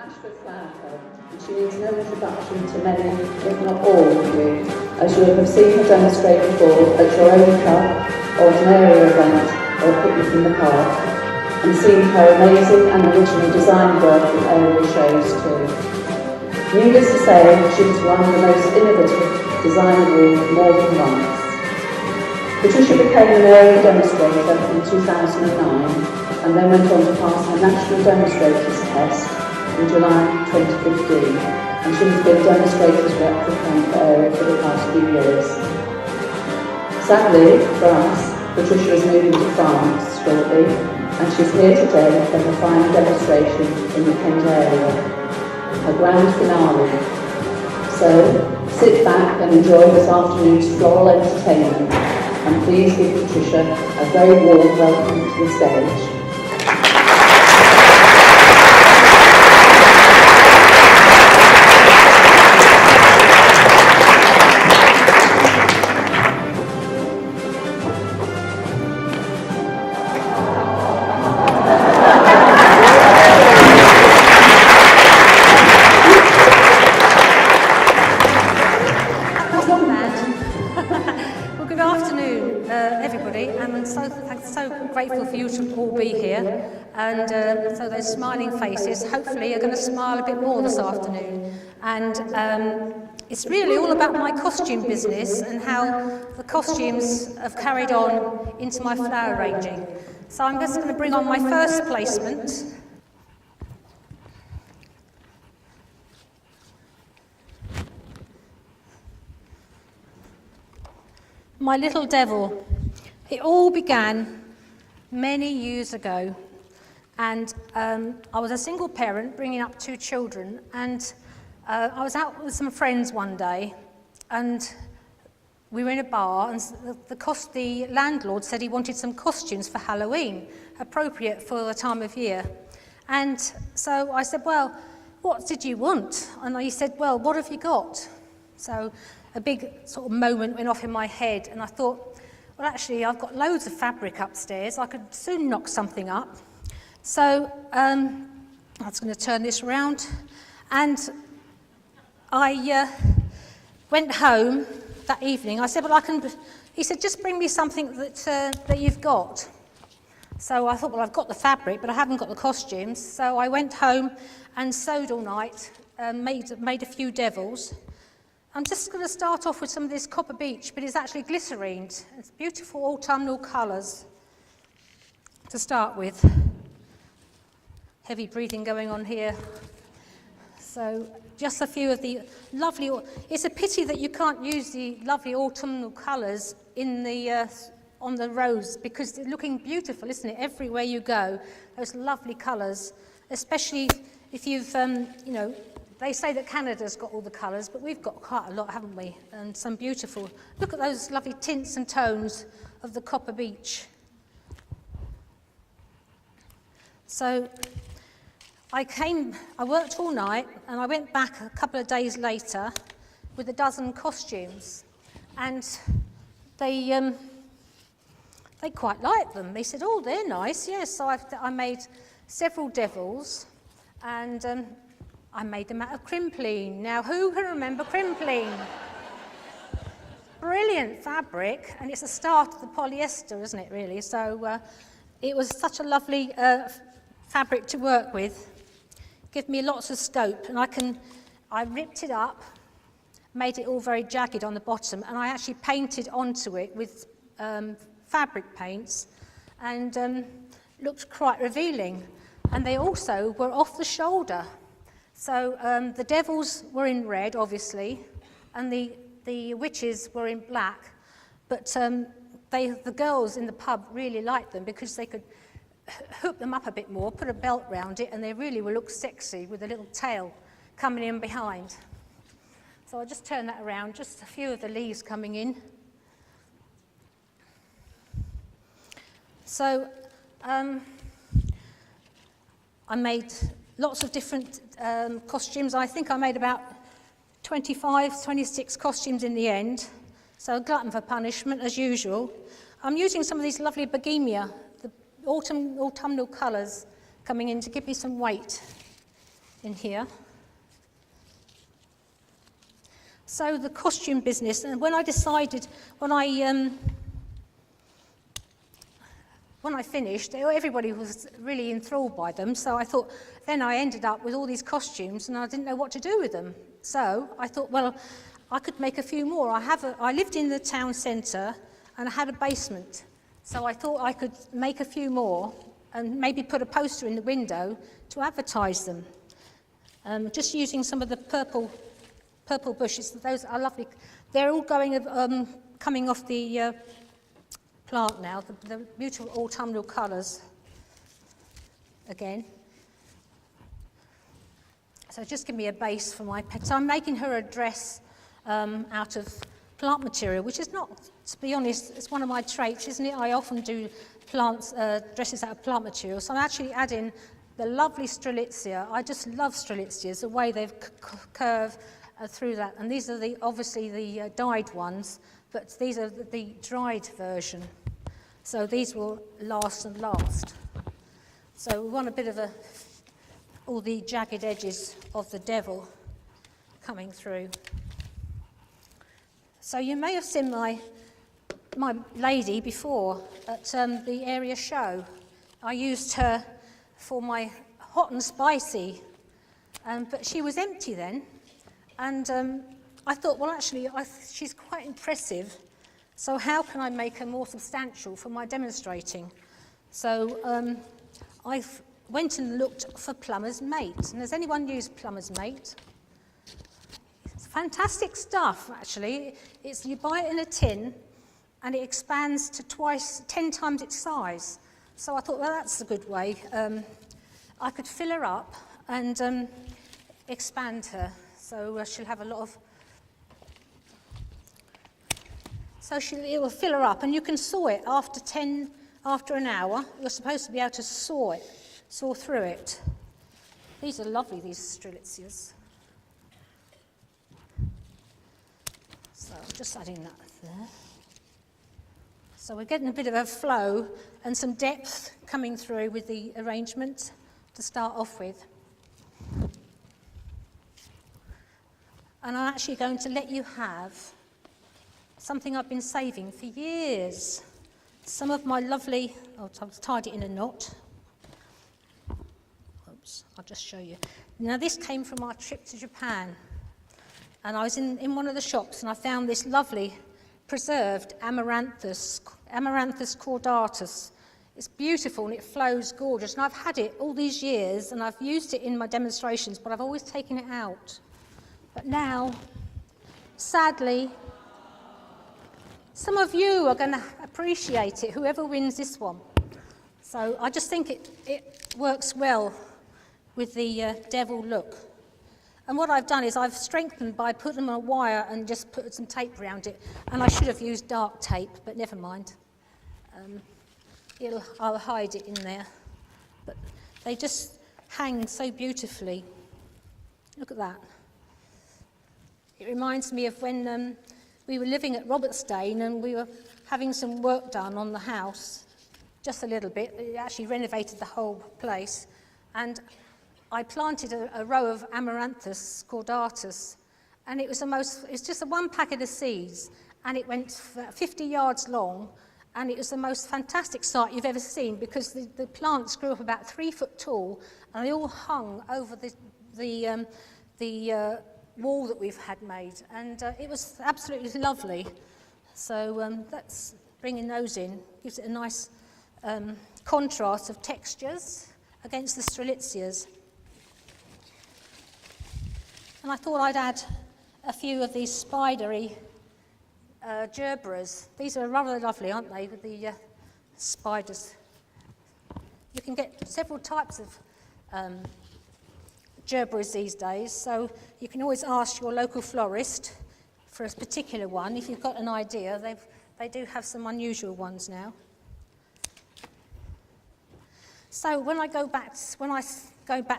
Bashford Flower Club, and she needs no introduction to many, if not all of you, as you will have seen her demonstrate before at your own club, or an area event, or a picnic in the park, and seen her amazing and original design work in area shows too. Needless to say, she was one of the most innovative designable more than once. Patricia became an area demonstrator in 2009, and then went on to pass her National Demonstrators Test in July 2015, and she has been Demonstrators Rep for Camp area for the past few years. Sadly, for us, Patricia is moving to France shortly, and she's here today for her final demonstration in the Kent area, her grand finale. So, sit back and enjoy this afternoon's floral entertainment, and please give Patricia a very warm welcome to the stage. Grateful for you to all be here, and so those smiling faces hopefully are going to smile a bit more this afternoon. And it's really all about my costume business and how the costumes have carried on into my flower ranging. So I'm just going to bring on my first placement. My little devil. It all began many years ago, and I was a single parent bringing up 2 children, and I was out with some friends one day, and we were in a bar, and the landlord said he wanted some costumes for Halloween, appropriate for the time of year. And so I said, well, what did you want? And he said, well, what have you got? So a big sort of moment went off in my head, and I thought, well, actually, I've got loads of fabric upstairs. I could soon knock something up. So I was going to turn this around. And I went home that evening. I said, well, he said, just bring me something that you've got. So I thought, well, I've got the fabric, but I haven't got the costumes. So I went home and sewed all night, made a few devils. I'm just going to start off with some of this copper beech, but it's actually glycerined. It's beautiful autumnal colours to start with. Heavy breathing going on here. So just a few of the lovely, it's a pity that you can't use the lovely autumnal colours in the on the rose, because they're looking beautiful, isn't it? Everywhere you go, those lovely colours, especially if you've, you know, they say that Canada's got all the colours, but we've got quite a lot, haven't we? And some beautiful. Look at those lovely tints and tones of the copper beech. So I worked all night, and I went back a couple of days later with a dozen costumes, and they quite liked them. They said, oh, they're nice. Yes, so I made several devils, and I made them out of crimpline. Now, who can remember crimpline? Brilliant fabric, and it's the start of the polyester, isn't it, really? So it was such a lovely fabric to work with. Give me lots of scope, and I ripped it up, made it all very jagged on the bottom, and I actually painted onto it with fabric paints, and looked quite revealing. And they also were off the shoulder. So the devils were in red, obviously, and the witches were in black, but the girls in the pub really liked them because they could hook them up a bit more, put a belt round it, and they really will look sexy with a little tail coming in behind. So I'll just turn that around, just a few of the leaves coming in. So I made lots of different costumes. I think I made about 25, 26 costumes in the end. So a glutton for punishment, as usual. I'm using some of these lovely bohemia, the autumnal colours coming in to give me some weight. in here. So the costume business, and when I decided, when I finished, everybody was really enthralled by them, so I thought, then I ended up with all these costumes and I didn't know what to do with them. So I thought, well, I could make a few more. I lived in the town centre and I had a basement, so I thought I could make a few more and maybe put a poster in the window to advertise them. Just using some of the purple bushes, those are lovely. They're all coming off the plant now, the beautiful autumnal colours again. So just give me a base for my pet. So I'm making her a dress out of plant material, which is not, to be honest, it's one of my traits, isn't it? I often do dresses out of plant material. So I'm actually adding the lovely strelitzia. I just love strelitzias, the way they've curved through that. And these are obviously the dyed ones, but these are the dried version. So these will last and last. So we want a bit of all the jagged edges of the devil coming through. So you may have seen my lady before at the area show. I used her for my hot and spicy, but she was empty then. And I thought, well, actually, she's quite impressive. So how can I make her more substantial for my demonstrating? So I went and looked for Plumber's Mate. And has anyone used Plumber's Mate? It's fantastic stuff, actually. You buy it in a tin, and it expands to 10 times its size. So I thought, well, that's a good way. I could fill her up and expand her. So she'll have a lot of... So it will fill her up, and you can saw it after an hour. You're supposed to be able to saw through it. These are lovely, these strelitzias. So I'm just adding that there. So we're getting a bit of a flow and some depth coming through with the arrangement to start off with. And I'm actually going to let you have something I've been saving for years. Some of my lovely, I've tied it in a knot. Oops, I'll just show you. Now this came from our trip to Japan. And I was in one of the shops and I found this lovely preserved amaranthus caudatus. It's beautiful and it flows gorgeous. And I've had it all these years and I've used it in my demonstrations, but I've always taken it out. But now, sadly, some of you are going to appreciate it, whoever wins this one. So I just think it works well with the devil look. And what I've done is I've strengthened by putting them on a wire and just put some tape around it. And I should have used dark tape, but never mind. I'll hide it in there. But they just hang so beautifully. Look at that. It reminds me of when we were living at Robertsdale and we were having some work done on the house, just a little bit. It actually renovated the whole place. And I planted a row of amaranthus caudatus, and it's just one packet of seeds, and it went 50 yards long, and it was the most fantastic sight you've ever seen because the plants grew up about 3 foot tall, and they all hung over the wall that we've had made, and it was absolutely lovely. So that's bringing those in, gives it a nice contrast of textures against the strelitzias. And I thought I'd add a few of these spidery gerberas. These are rather lovely, aren't they, with the spiders. You can get several types of gerberas these days, so you can always ask your local florist for a particular one. If you've got an idea, they do have some unusual ones now. So when I go back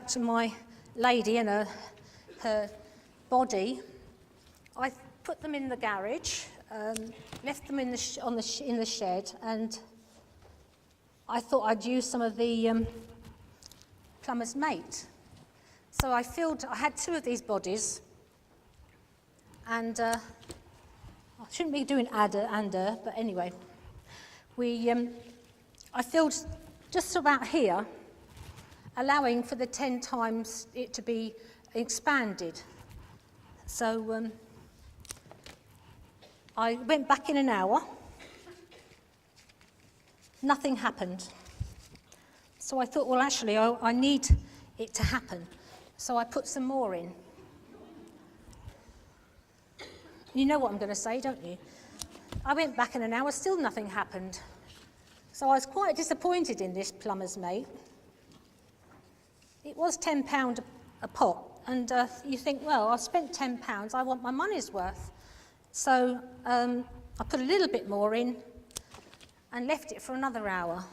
to my lady and her body, I put them in the garage, left them in the shed, and I thought I'd use some of the Plumber's Mate. So I had 2 of these bodies, and I shouldn't be doing under, but anyway, I filled just about here, allowing for the 10 times it to be expanded. So I went back in an hour, nothing happened. So I thought, well, actually, I need it to happen. So I put some more in. You know what I'm going to say, don't you? I went back in an hour, still nothing happened. So I was quite disappointed in this plumber's mate. It was £10 a pot, and you think, well, I've spent £10, I want my money's worth. So I put a little bit more in and left it for another hour.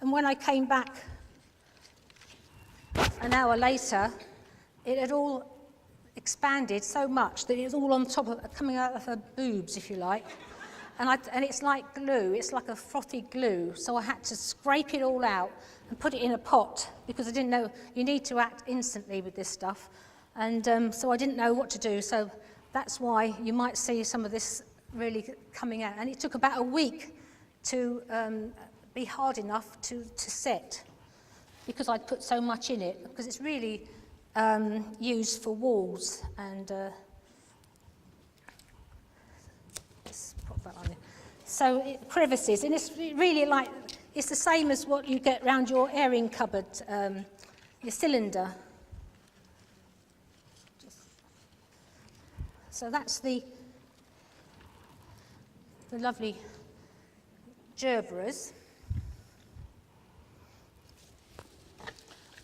And when I came back an hour later, it had all expanded so much that it was all on top of, coming out of her boobs, if you like. And it's like glue, it's like a frothy glue. So I had to scrape it all out and put it in a pot, because I didn't know, you need to act instantly with this stuff. And so I didn't know what to do. So that's why you might see some of this really coming out. And it took about a week to be hard enough to set, because I'd put so much in it, because it's really used for walls. And let's put that on there. So crevices, and it's really like, it's the same as what you get around your airing cupboard, your cylinder. So that's the lovely gerberas.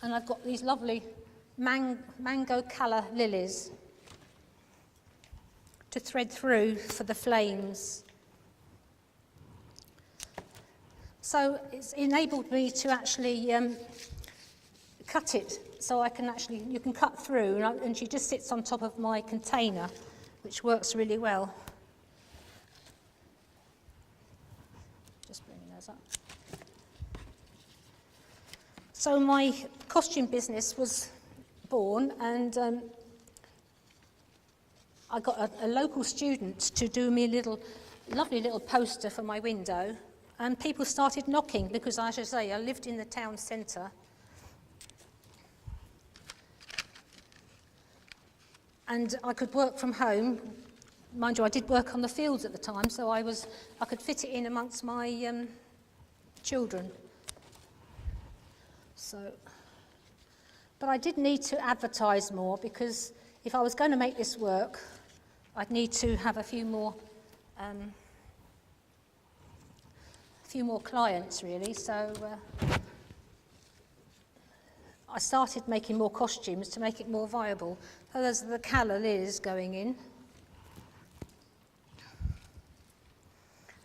And I've got these lovely mango colour lilies to thread through for the flames. So it's enabled me to actually cut it, so I can actually, you can cut through, and she just sits on top of my container, which works really well. Just bringing those up. So my costume business was born, and I got a local student to do me a lovely little poster for my window, and people started knocking, because, I should say, I lived in the town centre. And I could work from home. Mind you, I did work on the fields at the time, so I could fit it in amongst my children. So, but I did need to advertise more, because if I was going to make this work, I'd need to have a few more clients, really. So I started making more costumes to make it more viable. So there's the calla lilies going in.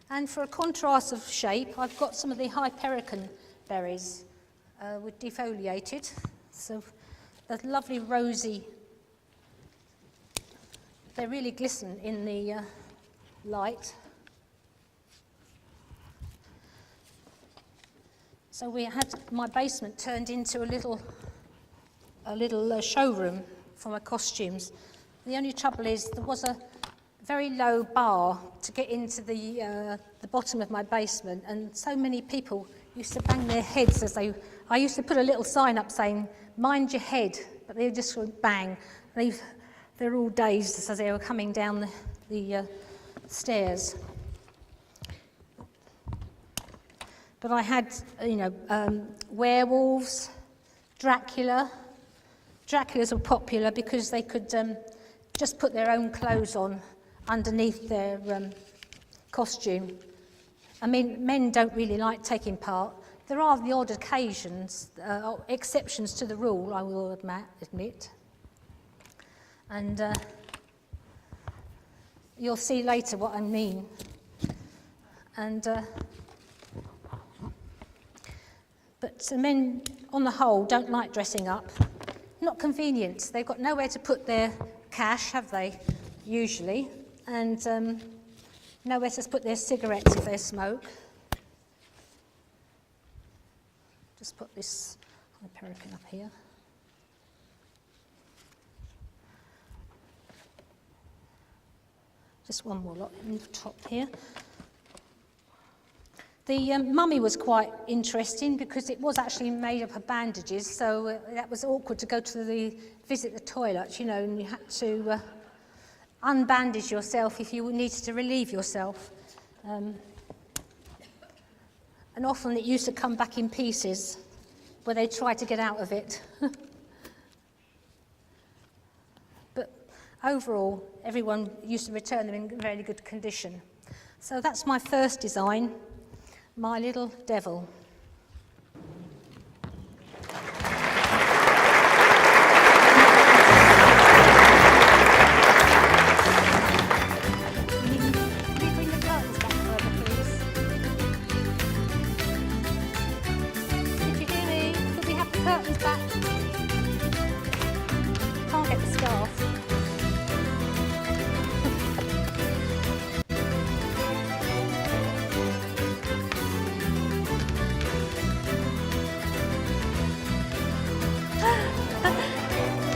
And for a contrast of shape, I've got some of the Hypericon berries with defoliated. So they're lovely rosy. They really glisten in the light. So we had my basement turned into a little showroom for my costumes. The only trouble is there was a very low bar to get into the bottom of my basement, and so many people used to bang their heads as I used to put a little sign up saying, "Mind your head," but they just would bang. They're all dazed as they were coming down the stairs. But I had, werewolves, Dracula. Draculas were popular because they could just put their own clothes on underneath their costume. I mean, men don't really like taking part. There are the odd occasions, exceptions to the rule, I will admit. And you'll see later what I mean. And but men, on the whole, don't like dressing up. Not convenient. They've got nowhere to put their cash, have they, usually? And nowhere to put their cigarettes if they smoke. Just put this Hypericon up here. Just one more lot in the top here. The mummy was quite interesting because it was actually made up of bandages, so that was awkward to go to visit the toilet, you know, and you had to unbandage yourself if you needed to relieve yourself. And often it used to come back in pieces where they tried to get out of it. But overall, everyone used to return them in very good condition. So that's my first design, my little devil.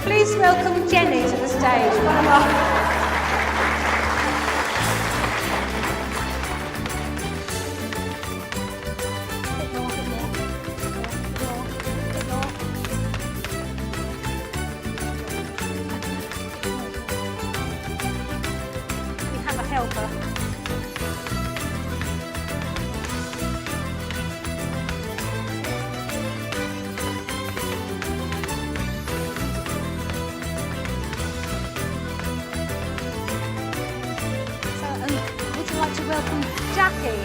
Please welcome Jenny to the stage. One of our we have a helper. To welcome Jackie.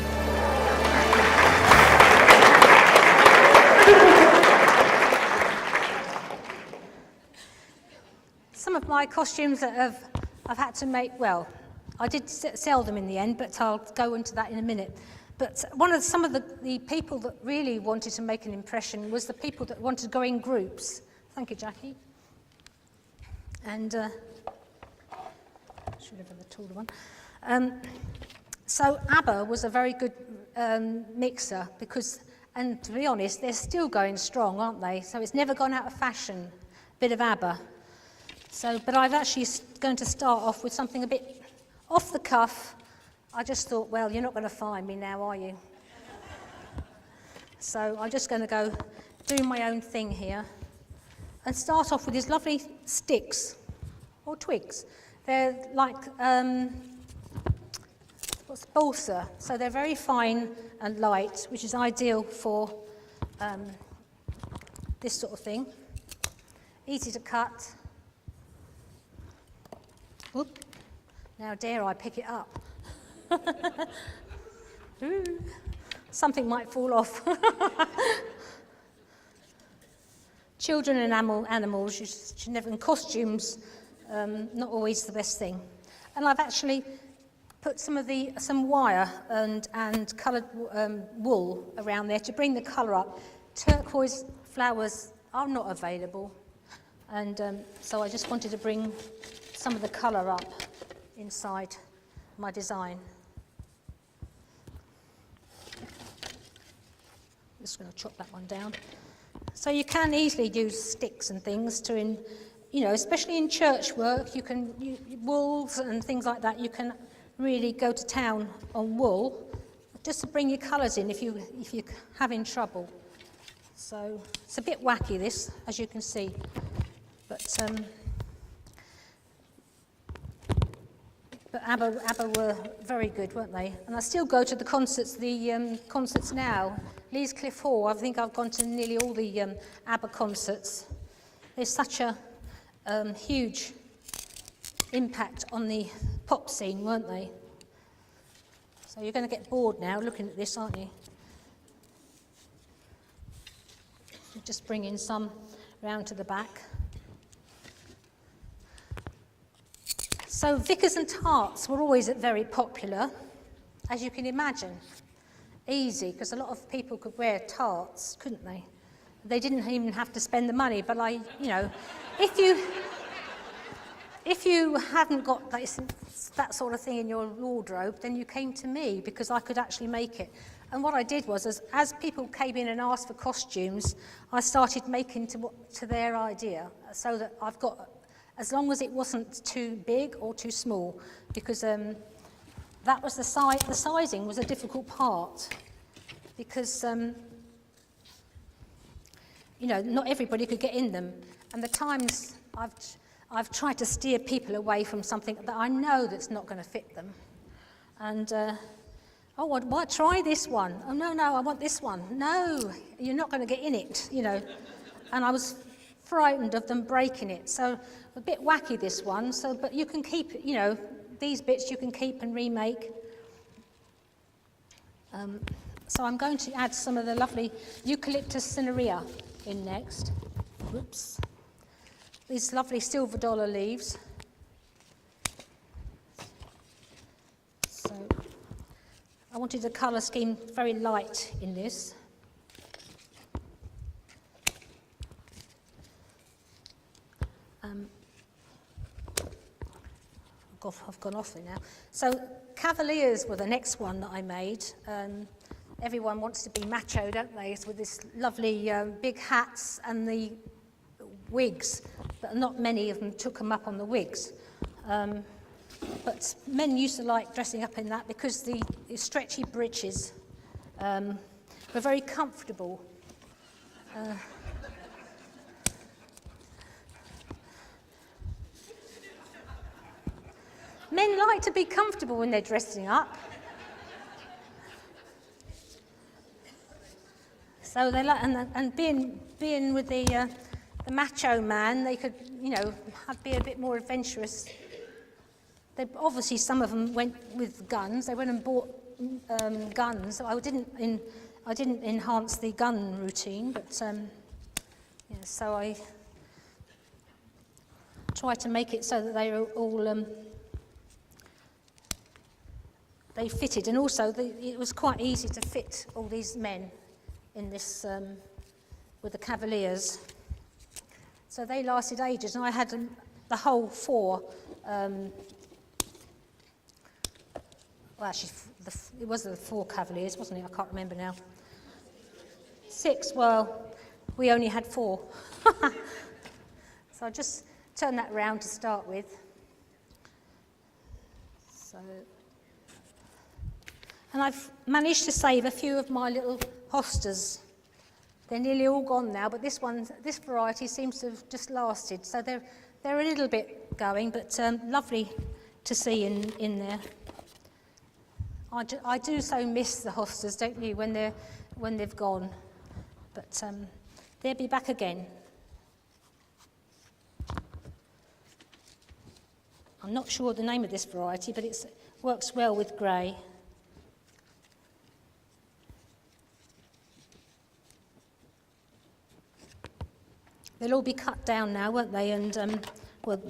Some of my costumes that I've had to make, well, I did sell them in the end, but I'll go into that in a minute. But some of the people that really wanted to make an impression was the people that wanted to go in groups. Thank you, Jackie. And should have had the taller one. So ABBA was a very good mixer because, and to be honest, they're still going strong, aren't they? So it's never gone out of fashion, a bit of ABBA. So, but I've actually going to start off with something a bit off the cuff. I just thought, well, you're not going to find me now, are you? So I'm just going to go do my own thing here and start off with these lovely sticks or twigs. They're like balsa, so they're very fine and light, which is ideal for this sort of thing. Easy to cut. Oop. Now dare I pick it up. Ooh. Something might fall off. Children and animals, you should never, in costumes, not always the best thing. And I've actually put some wire and coloured wool around there to bring the colour up. Turquoise flowers are not available, and so I just wanted to bring some of the colour up inside my design. Just going to chop that one down. So you can easily use sticks and things to, you know, especially in church work. You can wools and things like that. You can really go to town on wool just to bring your colours in if you're having trouble. So it's a bit wacky, this, as you can see, but ABBA were very good, weren't they? And I still go to the concerts now. Lees Cliff Hall, I think I've gone to nearly all the ABBA concerts. There's such a huge impact on the pop scene, weren't they? So you're going to get bored now looking at this, aren't you? Just bring in some round to the back. So Vickers and tarts were always very popular, as you can imagine. Easy, because a lot of people could wear tarts, couldn't they? They didn't even have to spend the money, but you know, if you hadn't got that sort of thing in your wardrobe, then you came to me because I could actually make it. And what I did was, as people came in and asked for costumes, I started making to their idea, so that I've got, as long as it wasn't too big or too small, because that was the sizing was a difficult part, because you know, not everybody could get in them, and the times I've tried to steer people away from something that I know that's not going to fit them, and oh, what? Try this one. Oh no, I want this one. No, you're not going to get in it, you know. And I was frightened of them breaking it, so a bit wacky this one. So, but you can keep, you know, these bits you can keep and remake. So I'm going to add some of the lovely eucalyptus cinerea in next. Whoops. These lovely silver dollar leaves. So I wanted the colour scheme very light in this. I've gone off it now. So Cavaliers were the next one that I made. Everyone wants to be macho, don't they? It's with this lovely big hats and the wigs, but not many of them took them up on the wigs. But men used to like dressing up in that because the stretchy breeches were very comfortable. Men like to be comfortable when they're dressing up. So they like, and being with the macho man, they could, you know, be a bit more adventurous. They obviously some of them went with guns. They went and bought guns. So I didn't enhance the gun routine, but yeah, so I tried to make it so that they were all. They fitted, and also it was quite easy to fit all these men in this with the Cavaliers. So they lasted ages, and I had the whole four. Well, actually, it was the four Cavaliers, wasn't it? I can't remember now. 6. Well, we only had 4. So I just turned that round to start with. So. And I've managed to save a few of my little hostas. They're nearly all gone now, but this variety seems to have just lasted. So they're a little bit going, but lovely to see in there. I do so miss the hostas, don't you, when they've gone? But they'll be back again. I'm not sure the name of this variety, but it works well with grey. They'll all be cut down now, won't they? And well,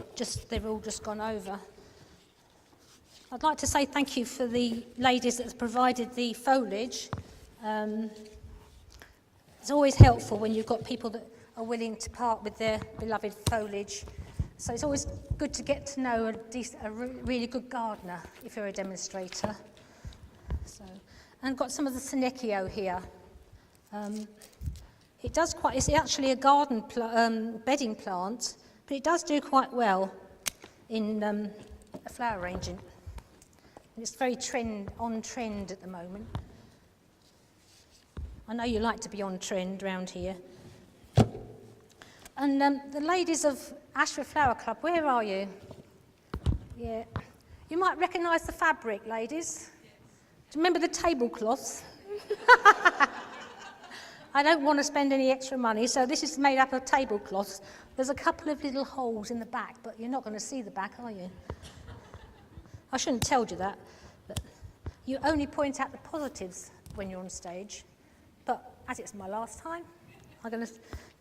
they've all just gone over. I'd like to say thank you for the ladies that have provided the foliage. It's always helpful when you've got people that are willing to part with their beloved foliage. So it's always good to get to know a really good gardener if you're a demonstrator. So, and I've got some of the Senecio here. It's actually a garden bedding plant, but it does do quite well in a flower arranging. It's very on trend at the moment. I know you like to be on trend around here. And the ladies of Ashford Flower Club, where are you? Yeah. You might recognise the fabric, ladies. Do you remember the tablecloths? I don't want to spend any extra money, so this is made up of tablecloths. There's a couple of little holes in the back, but you're not going to see the back, are you? I shouldn't have told you that, but you only point out the positives when you're on stage. But as it's my last time, I'm going to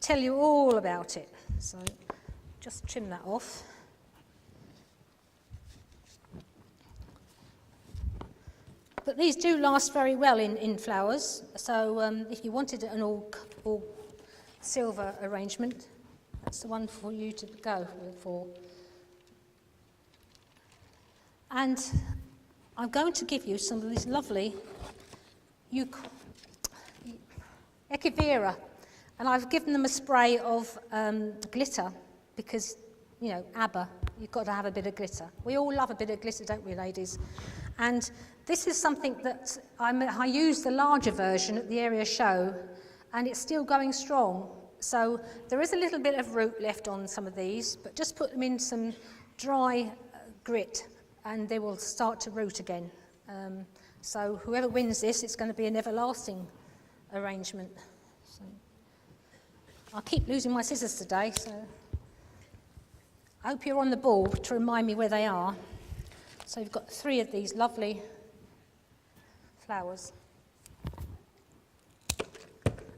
tell you all about it. So just trim that off. But these do last very well in flowers. So if you wanted an all silver arrangement, that's the one for you to go for. And I'm going to give you some of these lovely Echevera. And I've given them a spray of glitter because, you know, ABBA, you've got to have a bit of glitter. We all love a bit of glitter, don't we, ladies? And this is something that I used the larger version at the area show, and it's still going strong. So there is a little bit of root left on some of these, but just put them in some dry grit and they will start to root again. So whoever wins this, it's going to be an everlasting arrangement. So I keep losing my scissors today, so I hope you're on the ball to remind me where they are. So you've got 3 of these lovely flowers.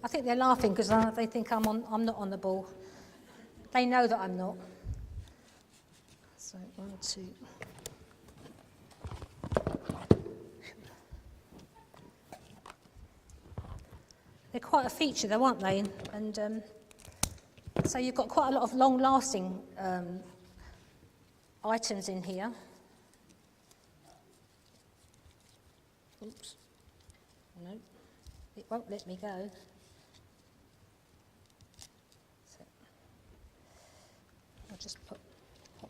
I think they're laughing because they think I'm not on the ball. They know that I'm not. So 1, 2. They're quite a feature though, aren't they? And so you've got quite a lot of long-lasting items in here. Oops. No, it won't let me go. So I'll just pop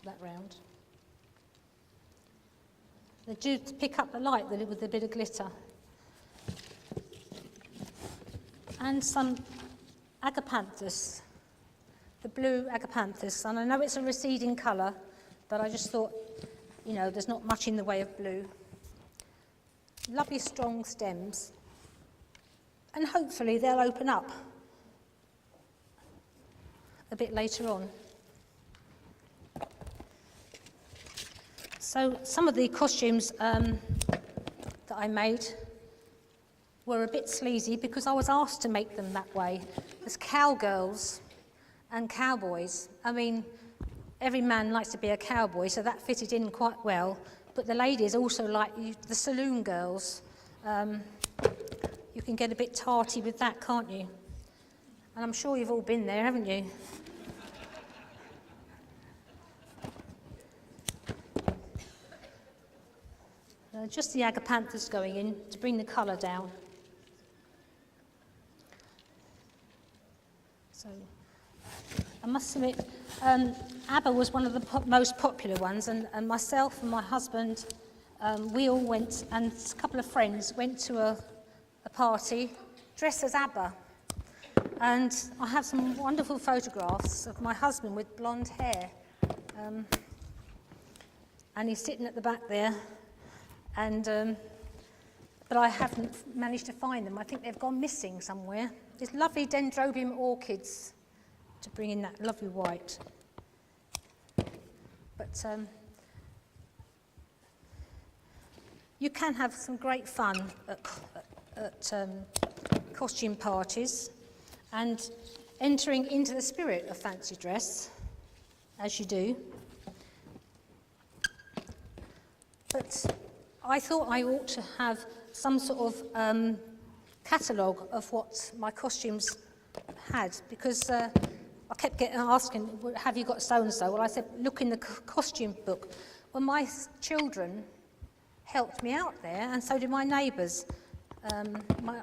that round. They do pick up the light with a bit of glitter. And some agapanthus, the blue agapanthus. And I know it's a receding colour, but I just thought, you know, there's not much in the way of blue. Lovely strong stems. And hopefully they'll open up a bit later on. So some of the costumes that I made were a bit sleazy because I was asked to make them that way. There's cowgirls and cowboys. I mean, every man likes to be a cowboy, so that fitted in quite well. But the ladies also like the saloon girls. You can get a bit tarty with that, can't you? And I'm sure you've all been there, haven't you? Just the agapanthus going in to bring the colour down. So, I must admit, ABBA was one of the most popular ones, and myself and my husband, we all went, and a couple of friends went to a party dressed as ABBA. And I have some wonderful photographs of my husband with blonde hair. And he's sitting at the back there, and but I haven't managed to find them. I think they've gone missing somewhere. There's lovely dendrobium orchids to bring in that lovely white. But you can have some great fun at costume parties and entering into the spirit of fancy dress, as you do. But I thought I ought to have some sort of catalogue of what my costumes had, because I kept getting asking, have you got so-and-so? Well, I said, look in the costume book. Well, my children helped me out there, and so did my neighbours.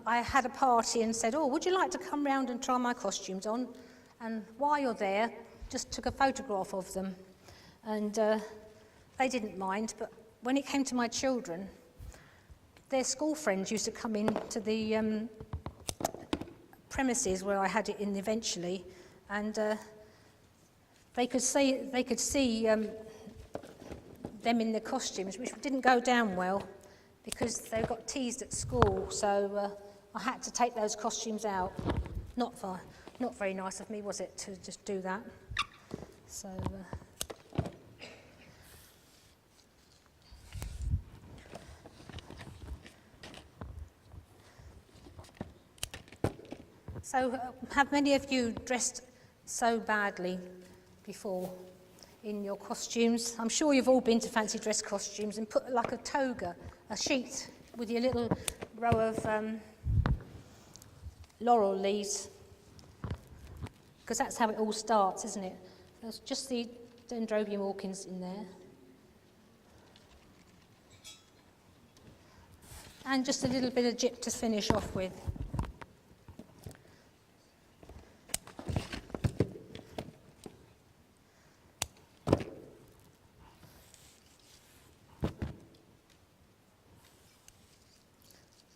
I had a party and said, oh, would you like to come round and try my costumes on? And while you're there, just took a photograph of them. And they didn't mind, but when it came to my children, their school friends used to come in to the premises where I had it in eventually, and they could see them in their costumes, which didn't go down well because they got teased at school. So I had to take those costumes out. Not very nice of me, was it, to just do that? So. So, have many of you dressed so badly before in your costumes? I'm sure you've all been to fancy dress costumes and put like a toga, a sheet with your little row of laurel leaves, because that's how it all starts, isn't it? There's just the dendrobium orchids in there. And just a little bit of gyp to finish off with.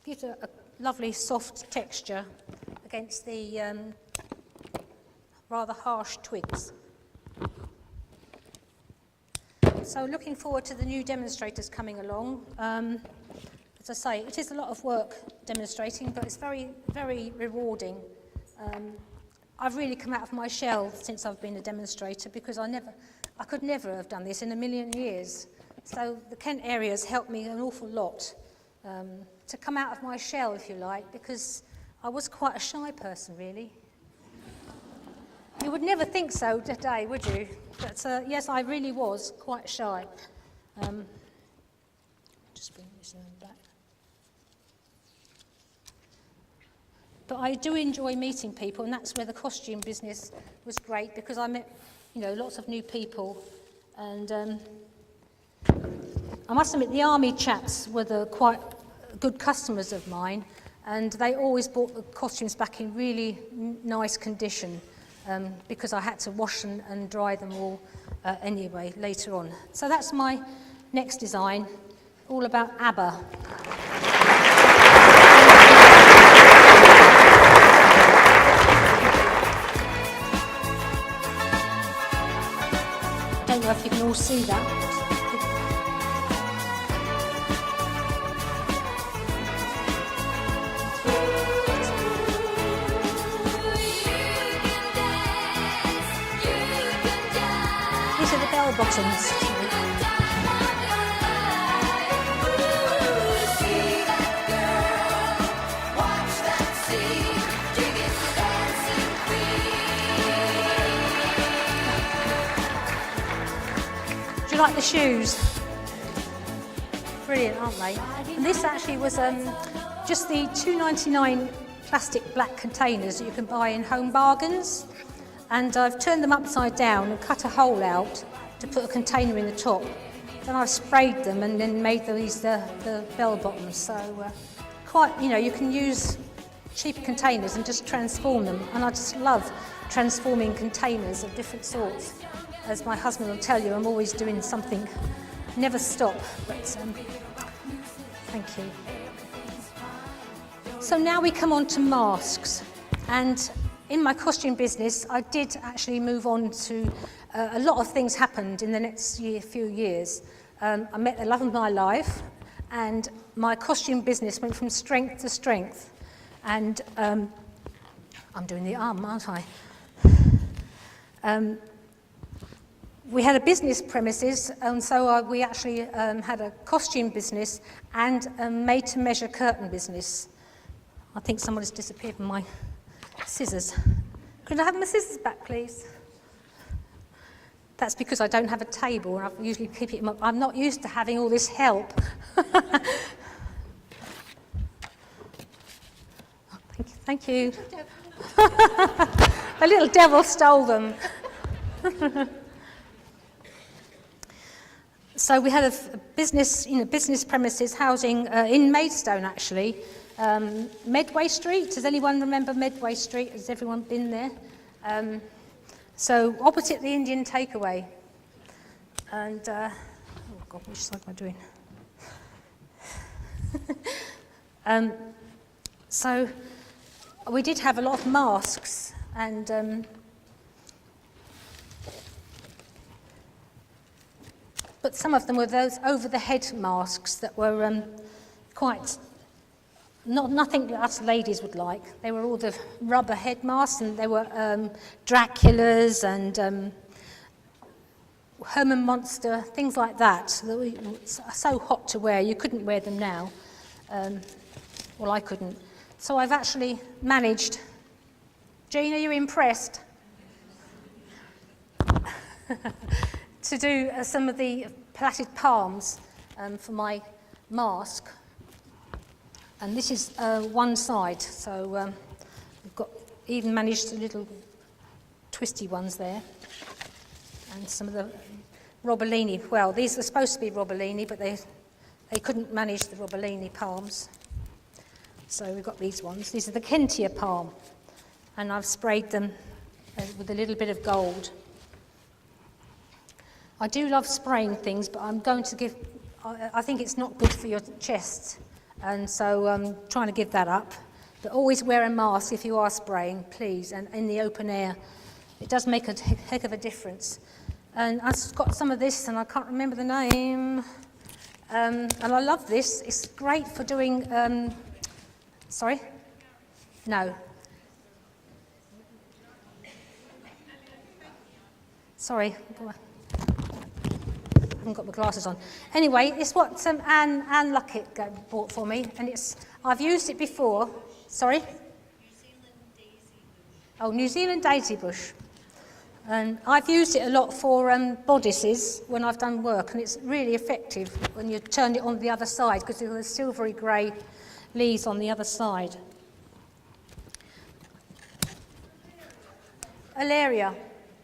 gives a lovely soft texture against the rather harsh twigs. So looking forward to the new demonstrators coming along. As I say, it is a lot of work demonstrating, but it's very, very rewarding. I've really come out of my shell since I've been a demonstrator, because I could never have done this in a million years. So the Kent area has helped me an awful lot to come out of my shell, if you like, because I was quite a shy person, really. You would never think so today, would you? But yes, I really was quite shy. Just bring this one back. But I do enjoy meeting people, and that's where the costume business was great, because I met, lots of new people. And I must admit, the army chaps were quite good customers of mine, and they always brought the costumes back in really nice condition, because I had to wash and dry them all anyway later on. So that's my next design, all about ABBA. I don't know if you can all see that. These are the bell bottoms. Do you like the shoes? Brilliant, aren't they? And this actually was just the $2.99 plastic black containers that you can buy in Home Bargains. And I've turned them upside down and cut a hole out to put a container in the top. Then I've sprayed them and then made these the bell bottoms. So quite, you can use cheaper containers and just transform them. And I just love transforming containers of different sorts. As my husband will tell you, I'm always doing something, never stop. But thank you. So now we come on to masks. And in my costume business, I did actually move on to a lot of things happened in the next few years. I met the love of my life, and my costume business went from strength to strength. And I'm doing the arm, aren't I? We had a business premises, and so we actually had a costume business and a made-to-measure curtain business. I think someone has disappeared from my scissors. Could I have my scissors back, please? That's because I don't have a table, and I usually keep it. I'm not used to having all this help. Thank you. A little devil stole them. So we had a business, business premises housing in Maidstone, actually. Medway Street. Does anyone remember Medway Street? Has everyone been there? So opposite the Indian Takeaway. And, oh God, which side am I doing? So we did have a lot of masks, and but some of them were those over-the-head masks that were quite, nothing that us ladies would like. They were all the rubber head masks, and they were Draculas and Herman Monster, things like that. That were so hot to wear, you couldn't wear them now. Well, I couldn't. So I've actually managed. Jean, are you impressed? To do some of the plaited palms for my mask. And this is one side, so we've got even managed the little twisty ones there. And some of the Robellini. Well, these were supposed to be Robellini, but they couldn't manage the Robellini palms. So we've got these ones. These are the Kentia palm, and I've sprayed them with a little bit of gold. I do love spraying things, but I'm going to give, I think it's not good for your chest and so I'm trying to give that up. But always wear a mask if you are spraying, please, and in the open air. It does make a heck of a difference. And I've got some of this, and I can't remember the name. And I love this. It's great for doing, sorry? No. Sorry. I haven't got my glasses on. Anyway, it's what Anne Luckett bought for me, and I've used it before. Sorry? New Zealand daisy bush. Oh, New Zealand daisy bush. And I've used it a lot for bodices when I've done work, and it's really effective when you turn it on the other side, because there's silvery grey leaves on the other side. Alaria.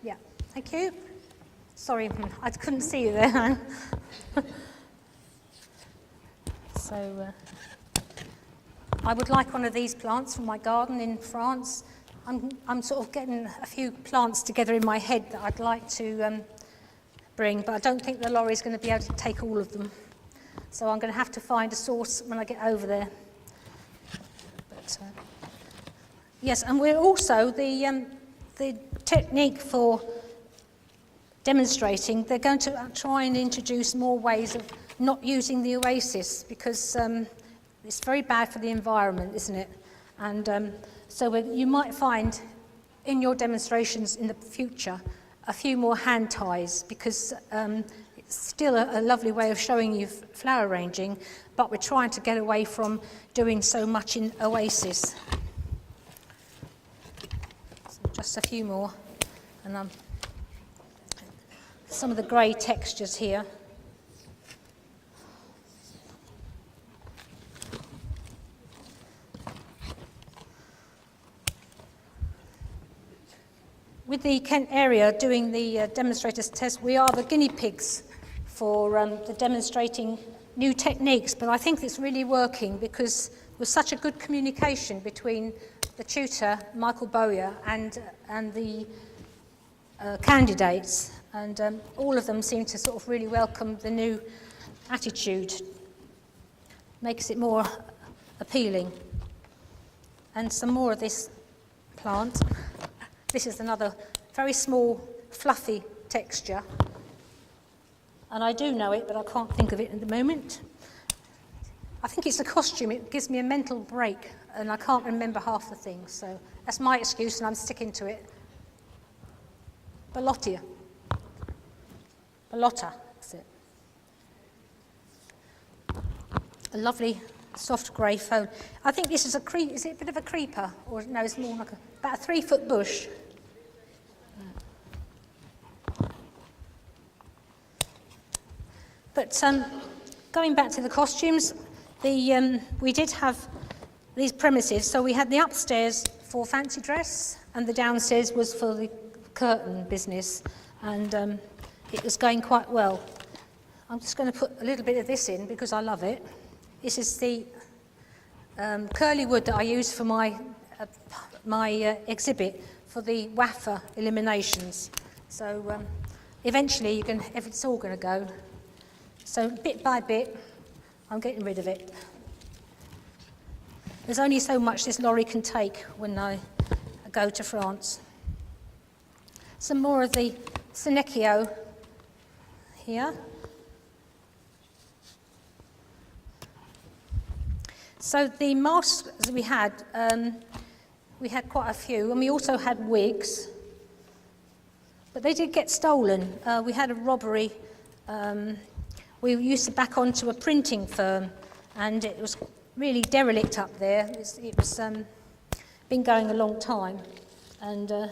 Yeah, thank you. Sorry, I couldn't see you there, Anne. So, I would like one of these plants from my garden in France. I'm sort of getting a few plants together in my head that I'd like to bring, but I don't think the lorry's going to be able to take all of them. So I'm going to have to find a source when I get over there. But, yes, and we're also, the technique for demonstrating, they're going to try and introduce more ways of not using the oasis, because it's very bad for the environment, isn't it? And so you might find in your demonstrations in the future a few more hand ties, because it's still a lovely way of showing you flower arranging, but we're trying to get away from doing so much in oasis. So just a few more, and some of the grey textures here. With the Kent area doing the demonstrators test, we are the guinea pigs for the demonstrating new techniques, but I think it's really working because there's such a good communication between the tutor, Michael Bowyer, and the candidates, and all of them seem to sort of really welcome the new attitude. Makes it more appealing. And some more of this plant. This is another very small, fluffy texture. And I do know it, but I can't think of it at the moment. I think it's a costume. It gives me a mental break, and I can't remember half the things. So that's my excuse, and I'm sticking to it. Ballotta, that's it. A lovely soft grey phone. I think this is is it a bit of a creeper? Or no, it's more like about a 3-foot bush. But going back to the costumes, we did have these premises. So we had the upstairs for fancy dress, and the downstairs was for the curtain business, and it was going quite well. I'm just going to put a little bit of this in because I love it. This is the curly wood that I use for my exhibit for the wafer eliminations. So eventually it's all going to go. So bit by bit, I'm getting rid of it. There's only so much this lorry can take when I go to France. Some more of the Senecio here. So the masks that we had quite a few, and we also had wigs, but they did get stolen. We had a robbery. We used to back onto a printing firm, and it was really derelict up there. It was been going a long time, and the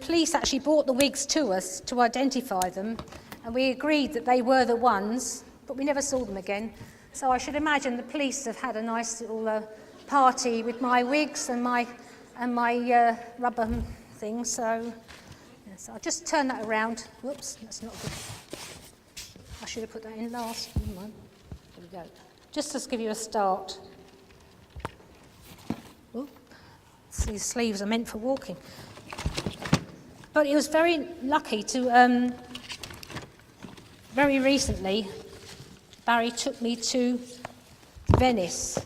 police actually brought the wigs to us to identify them, and we agreed that they were the ones, but we never saw them again. So I should imagine the police have had a nice little party with my wigs and my rubber thing. So I'll just turn that around. Whoops, that's not good. I should have put that in last. Never mind. There we go. Just to give you a start. Ooh. These sleeves are meant for walking. But it was very lucky to, very recently, Barry took me to Venice,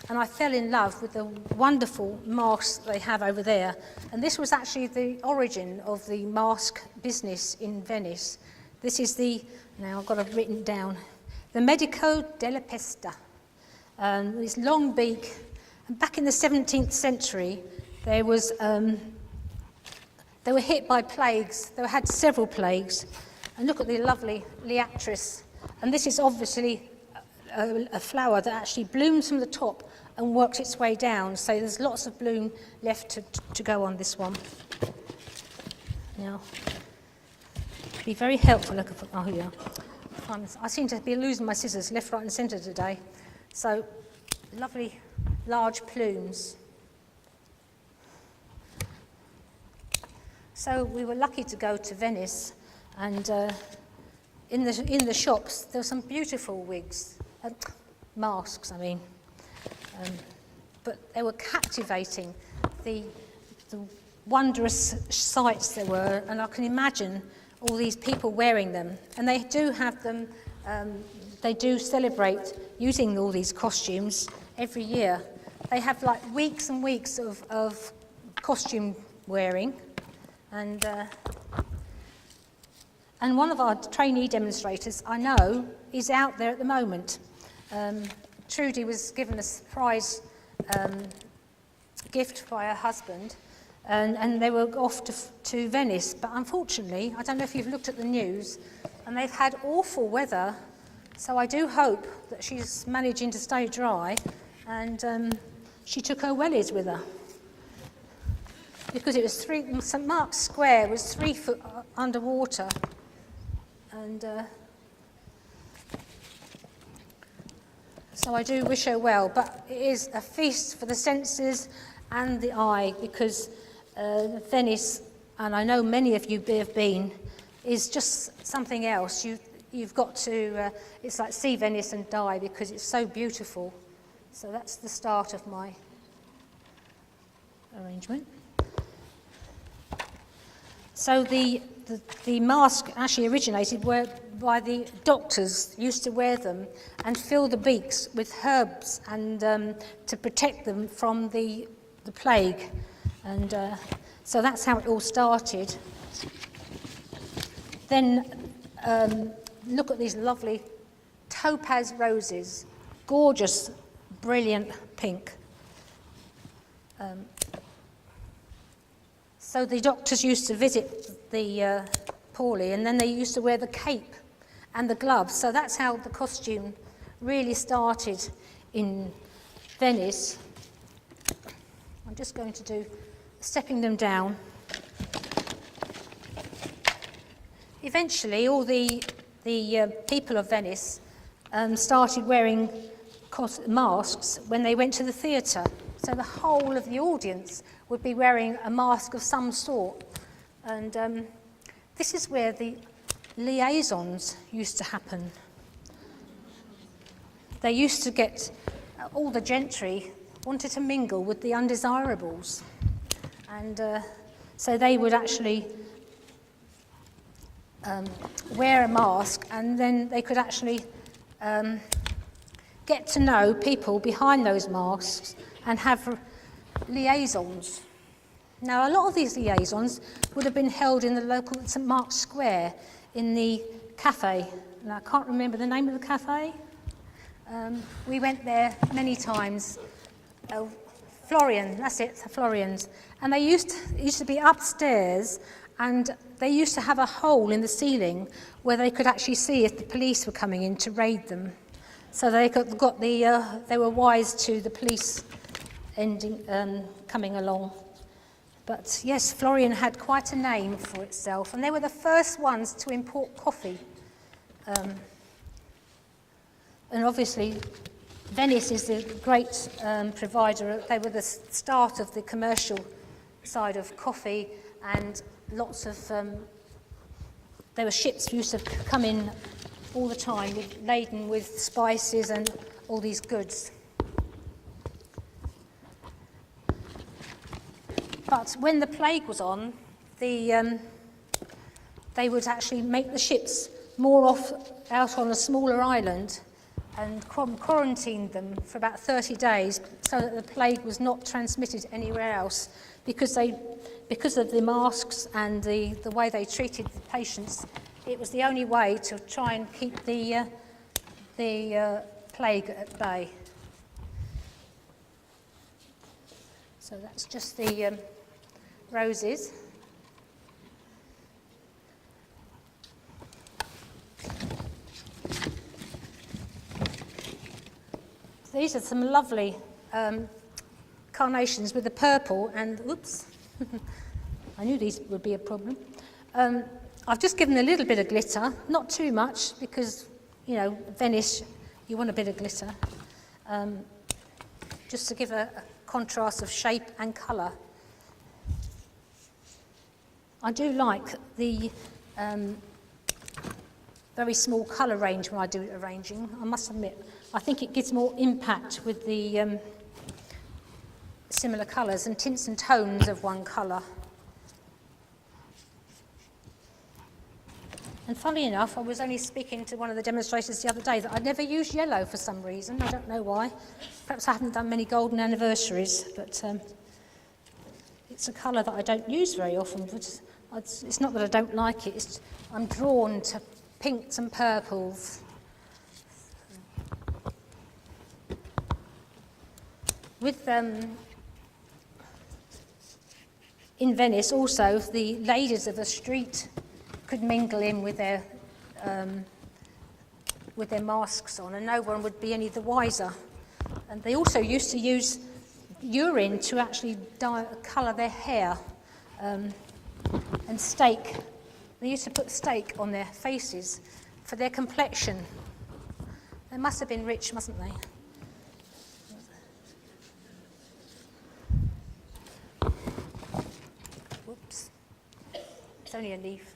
and I fell in love with the wonderful masks they have over there. And this was actually the origin of the mask business in Venice. This is now I've got it written down, the Medico della Pesta. This long beak. And back in the 17th century, they were hit by plagues. They had several plagues. And look at the lovely liatris. And this is obviously a flower that actually blooms from the top and works its way down. So there's lots of bloom left to go on this one. Now, be very helpful. Look, oh yeah. I seem to be losing my scissors left, right and centre today. So, lovely large plumes. So we were lucky to go to Venice, and in the shops there were some beautiful masks. I mean, but they were captivating. The wondrous sights there were, and I can imagine all these people wearing them. And they do have them. They do celebrate using all these costumes every year. They have like weeks and weeks of costume wearing. And one of our trainee demonstrators, I know, is out there at the moment. Trudy was given a surprise gift by her husband, and they were off to Venice. But unfortunately, I don't know if you've looked at the news, and they've had awful weather. So I do hope that she's managing to stay dry, and she took her wellies with her. Because it was St Mark's Square was 3 foot underwater, and so I do wish her well. But it is a feast for the senses and the eye, because Venice, and I know many of you have been, is just something else. You've got to, it's like see Venice and die, because it's so beautiful. So that's the start of my arrangement. So the mask actually originated by the doctors used to wear them and fill the beaks with herbs and to protect them from the plague. And so that's how it all started. Then look at these lovely topaz roses, gorgeous, brilliant pink. So the doctors used to visit the poorly, and then they used to wear the cape and the gloves. So that's how the costume really started in Venice. I'm just going to do stepping them down. Eventually, all the people of Venice started wearing masks when they went to the theatre. So the whole of the audience would be wearing a mask of some sort. And this is where the liaisons used to happen. They used to get, all the gentry wanted to mingle with the undesirables. And so they would actually wear a mask, and then they could actually get to know people behind those masks and have liaisons. Now, a lot of these liaisons would have been held in the local St Mark's Square in the cafe. And I can't remember the name of the cafe. We went there many times. Florian, that's it, Florian's. And they used to be upstairs, and they used to have a hole in the ceiling where they could actually see if the police were coming in to raid them. So they were wise to the police coming along. But yes, Florian had quite a name for itself, and they were the first ones to import coffee. And obviously, Venice is the great provider. They were the start of the commercial side of coffee, and lots of there were ships used to come in all the time laden with spices and all these goods. But when the plague was on, they would actually make the ships moor off out on a smaller island and quarantined them for about 30 days so that the plague was not transmitted anywhere else, because of the masks and the way they treated the patients. It was the only way to try and keep the plague at bay. So that's just the roses. These are some lovely carnations with the purple and, oops, I knew these would be a problem. I've just given a little bit of glitter, not too much, because, you know, Venice, you want a bit of glitter, just to give a contrast of shape and colour. I do like the very small colour range when I do arranging, I must admit. I think it gives more impact with the similar colours and tints and tones of one colour. And funnily enough, I was only speaking to one of the demonstrators the other day that I never use yellow for some reason. I don't know why. Perhaps I haven't done many golden anniversaries, but it's a colour that I don't use very often. But it's not that I don't like it, I'm drawn to pinks and purples. With in Venice also, the ladies of the street could mingle in with their masks on, and no one would be any the wiser. And they also used to use urine to actually colour their hair, and steak. They used to put steak on their faces for their complexion. They must have been rich, mustn't they? Whoops. It's only a leaf.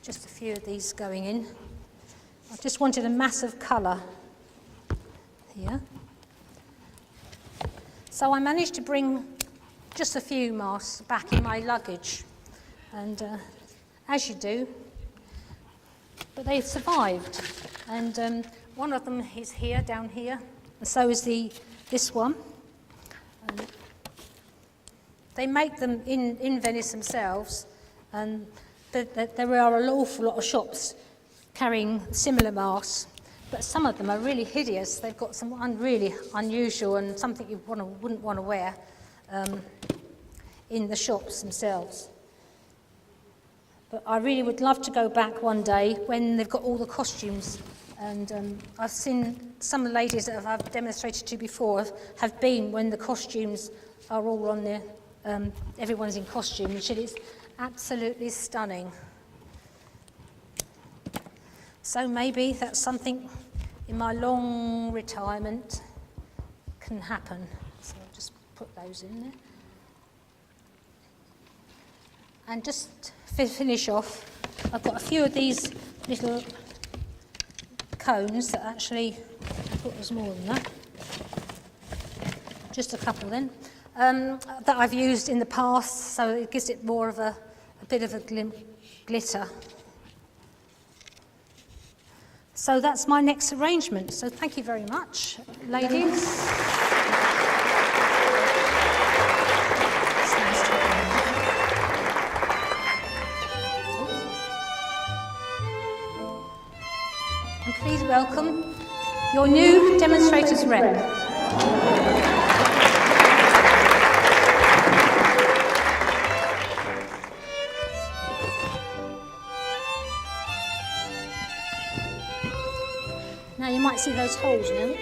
Just a few of these going in. I just wanted a mass of colour here. So I managed to bring just a few masks back in my luggage, and as you do, but they survived. And one of them is here, down here, and so is this one. They make them in Venice themselves, and there are an awful lot of shops carrying similar masks, but some of them are really hideous. They've got some really unusual and something you wouldn't want to wear in the shops themselves. But I really would love to go back one day when they've got all the costumes. And I've seen some ladies that I've demonstrated to before have been when the costumes are all on there. Everyone's in costume, and it is absolutely stunning. So maybe that's something in my long retirement can happen. So I'll just put those in there. And just to finish off, I've got a few of these little cones that actually, I thought there was more than that. Just a couple then. That I've used in the past, so it gives it more of a bit of a glitter. So that's my next arrangement. So thank you very much, ladies. And please welcome your new demonstrators rep. Now you might see those holes now.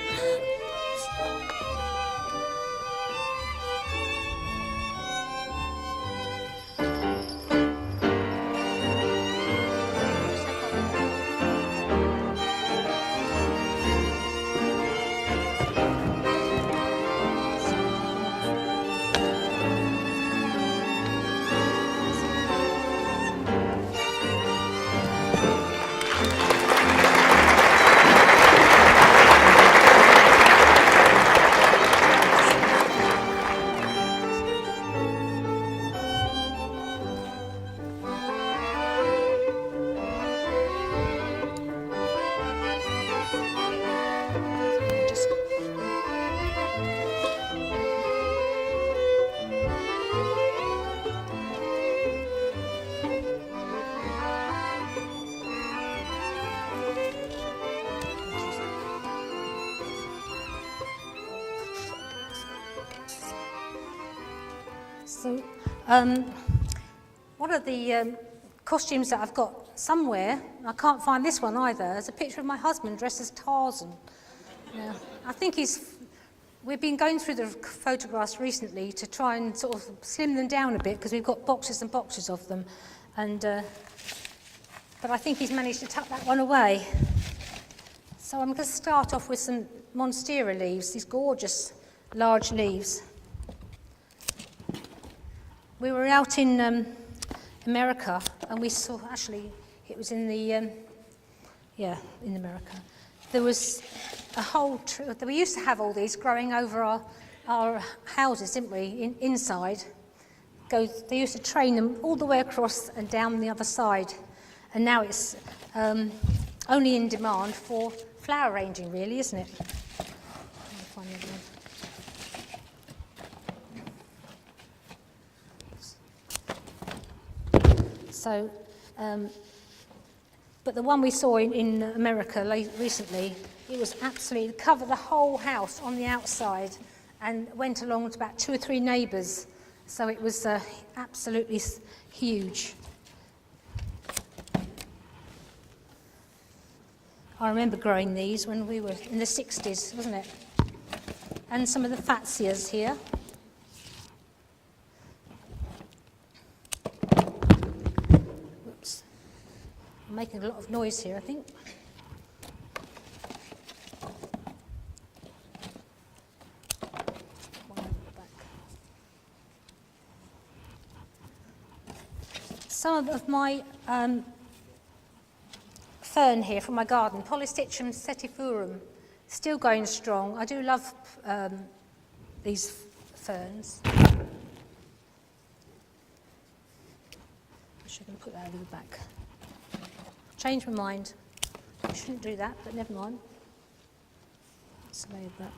So, one of the costumes that I've got somewhere, and I can't find this one either, there's a picture of my husband dressed as Tarzan. Now, I think we've been going through the photographs recently to try and sort of slim them down a bit because we've got boxes and boxes of them. And, but I think he's managed to tuck that one away. So I'm going to start off with some monstera leaves, these gorgeous large leaves. We were out in America, and we saw, actually, it was in the, in America. There was a whole tree, we used to have all these growing over our houses, didn't we, inside. They used to train them all the way across and down the other side. And now it's only in demand for flower arranging, really, isn't it? Find the other one. So, but the one we saw in America recently, it was absolutely, covered the whole house on the outside and went along to about 2 or 3 neighbours. So it was absolutely huge. I remember growing these when we were in the 60s, wasn't it? And some of the fatsias here. Whoops. I'm making a lot of noise here, I think. Some of my fern here from my garden, Polystichum setifurum, still going strong. I do love these ferns. I should have put that over the back. Changed my mind. I shouldn't do that, but never mind. Let's lay that.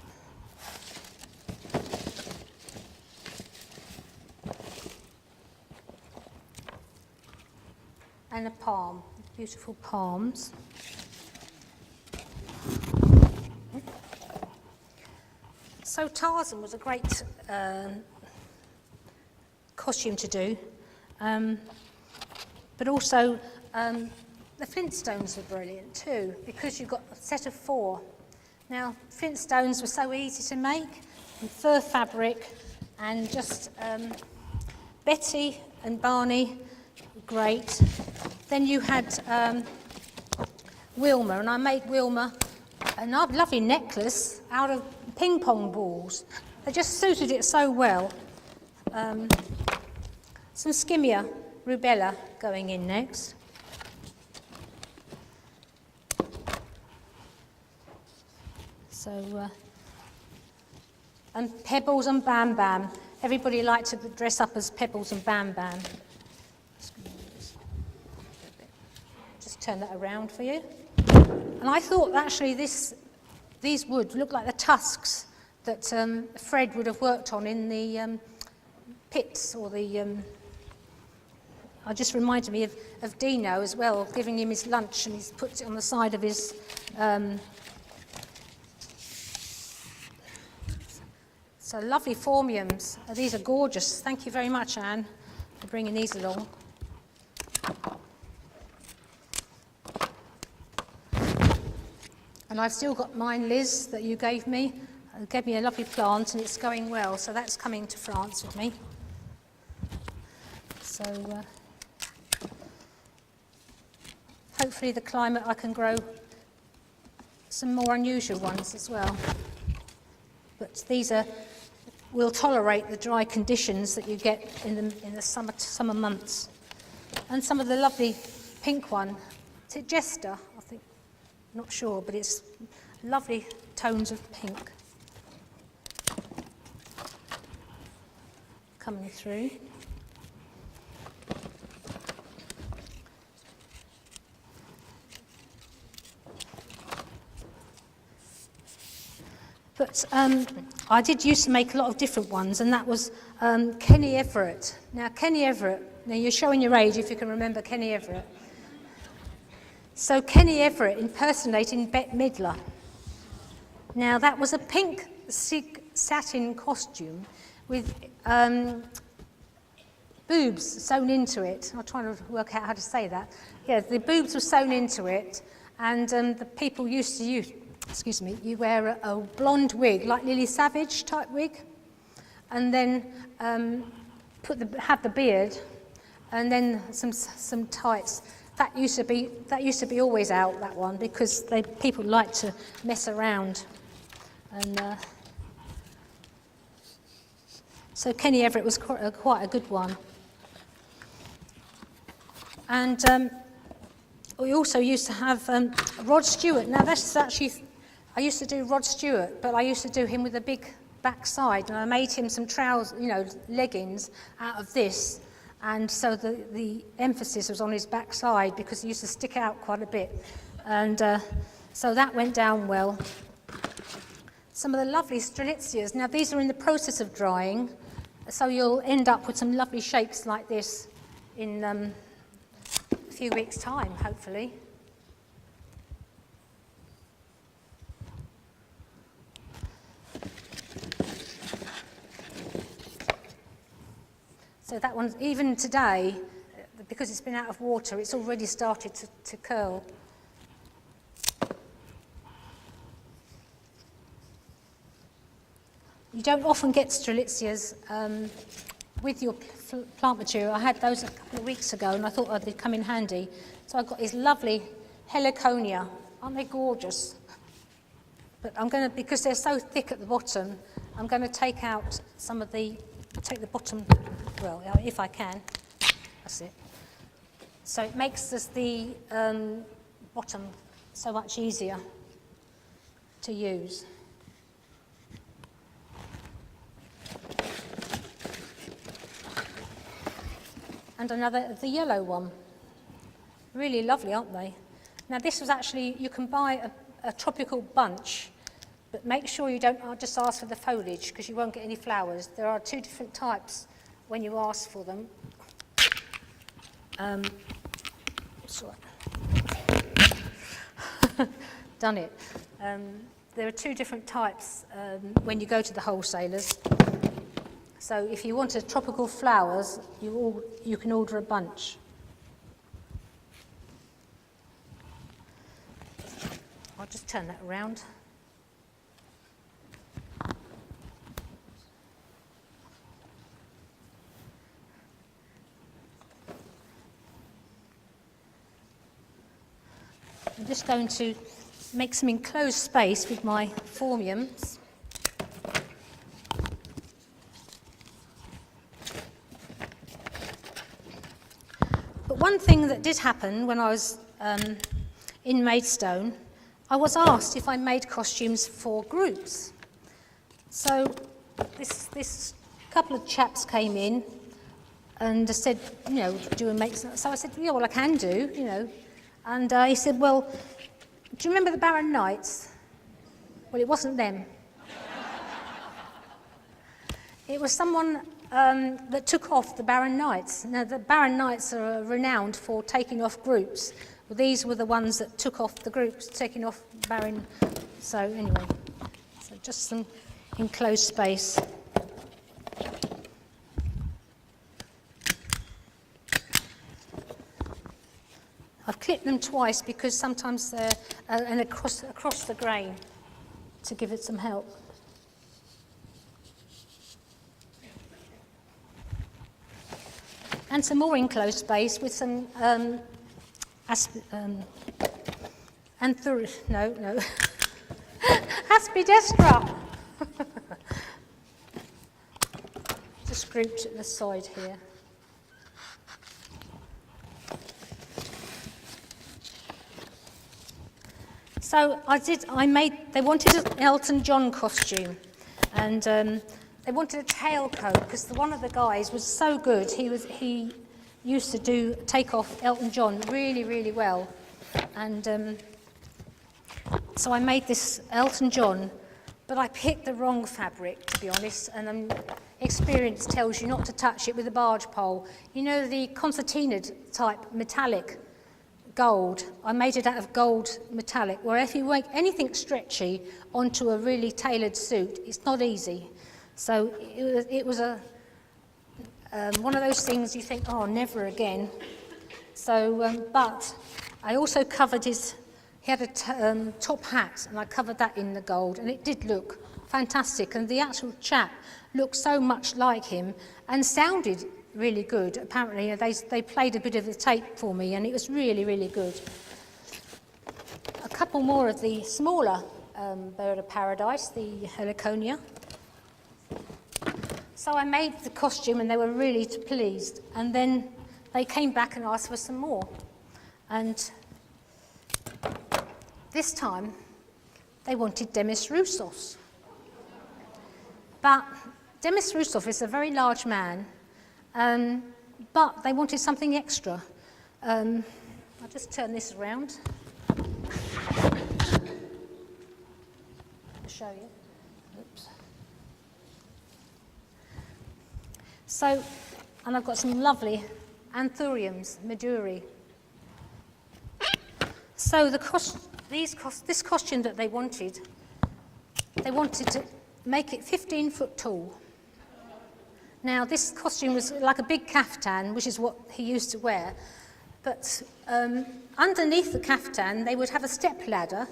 And a palm, beautiful palms. So Tarzan was a great costume to do, but also the Flintstones were brilliant too, because you've got a set of 4. Now, Flintstones were so easy to make, in fur fabric, and just Betty and Barney, great. Then you had Wilma, and I made Wilma a lovely necklace out of ping pong balls. They just suited it so well. Some Skimmia rubella going in next. So, and Pebbles and Bam Bam. Everybody liked to dress up as Pebbles and Bam Bam. Just turn that around for you. And I thought actually these would look like the tusks that Fred would have worked on in the pits, or the... it just reminded me of Dino as well, giving him his lunch, and he's put it on the side of his... So lovely formiums. These are gorgeous. Thank you very much, Anne, for bringing these along. And I've still got mine, Liz, that you gave me. You gave me a lovely plant, and it's going well, so that's coming to France with me. So hopefully the climate, I can grow some more unusual ones as well. But these will tolerate the dry conditions that you get in the summer months. And some of the lovely pink one, is it Jester? I think, not sure, but it's lovely tones of pink coming through. But I did used to make a lot of different ones, and that was Kenny Everett. Now, Kenny Everett, now you're showing your age if you can remember Kenny Everett. So Kenny Everett impersonating Bette Midler. Now, that was a pink satin costume with boobs sewn into it. I'm trying to work out how to say that. Yeah, the boobs were sewn into it, and the people used to use, you wear a blonde wig, like Lily Savage type wig, and then have the beard, and then some tights. That used to be always out, that one, because people like to mess around, and so Kenny Everett was quite a good one. And we also used to have Rod Stewart. Now that's actually, I used to do Rod Stewart, but I used to do him with a big backside, and I made him some trousers, leggings out of this, and so the emphasis was on his backside because he used to stick out quite a bit, and so that went down well. Some of the lovely strelitzias. Now these are in the process of drying, so you'll end up with some lovely shapes like this in a few weeks' time, hopefully. So that one's, even today, because it's been out of water, it's already started to curl. You don't often get strelitzias with your plant material. I had those a couple of weeks ago and I thought they'd come in handy. So I've got these lovely heliconia. Aren't they gorgeous? But I'm going to, because they're so thick at the bottom, I'm going to take out some of the, take the bottom, well, if I can. That's it. So it makes the bottom so much easier to use. And another, the yellow one. Really lovely, aren't they? Now this was actually, you can buy a tropical bunch, but make sure you don't just ask for the foliage because you won't get any flowers. There are two different types when you ask for them. Done it. There are two different types when you go to the wholesalers. So if you wanted tropical flowers, you can order a bunch. I'll just turn that around. I'm just going to make some enclosed space with my phormiums. But one thing that did happen when I was in Maidstone, I was asked if I made costumes for groups. So this couple of chaps came in and said, do you make some? So I said, yeah, well, I can do, And he said, well, do you remember the Barron Knights? Well, it wasn't them. It was someone that took off the Barron Knights. Now, the Barron Knights are renowned for taking off groups. Well, these were the ones that took off the groups, taking off Barron. So anyway, so just some enclosed space. I've clipped them twice because sometimes they're and across the grain to give it some help. And some more enclosed space with some Aspidestra. Just grouped at the side here. So they wanted an Elton John costume, and they wanted a tailcoat because one of the guys was so good. He used to take off Elton John really, really well, and so I made this Elton John, but I picked the wrong fabric, to be honest, and experience tells you not to touch it with a barge pole. You know, the concertina type metallic gold. I made it out of gold metallic, where if you make anything stretchy onto a really tailored suit, it's not easy. So it was a one of those things you think, oh, never again. So, but I also covered he had a top hat, and I covered that in the gold, and it did look fantastic. And the actual chap looked so much like him and sounded really good. Apparently, they played a bit of the tape for me, and it was really, really good. A couple more of the smaller bird of paradise, the heliconia. So I made the costume, and they were really pleased. And then they came back and asked for some more. And this time, they wanted Demis Roussos. But Demis Roussos is a very large man, but they wanted something extra. I'll just turn this around. I'll show you. Oops. So, and I've got some lovely anthuriums, meduri. So this costume that they wanted to make it 15 foot tall. Now this costume was like a big caftan, which is what he used to wear, but underneath the caftan they would have a step ladder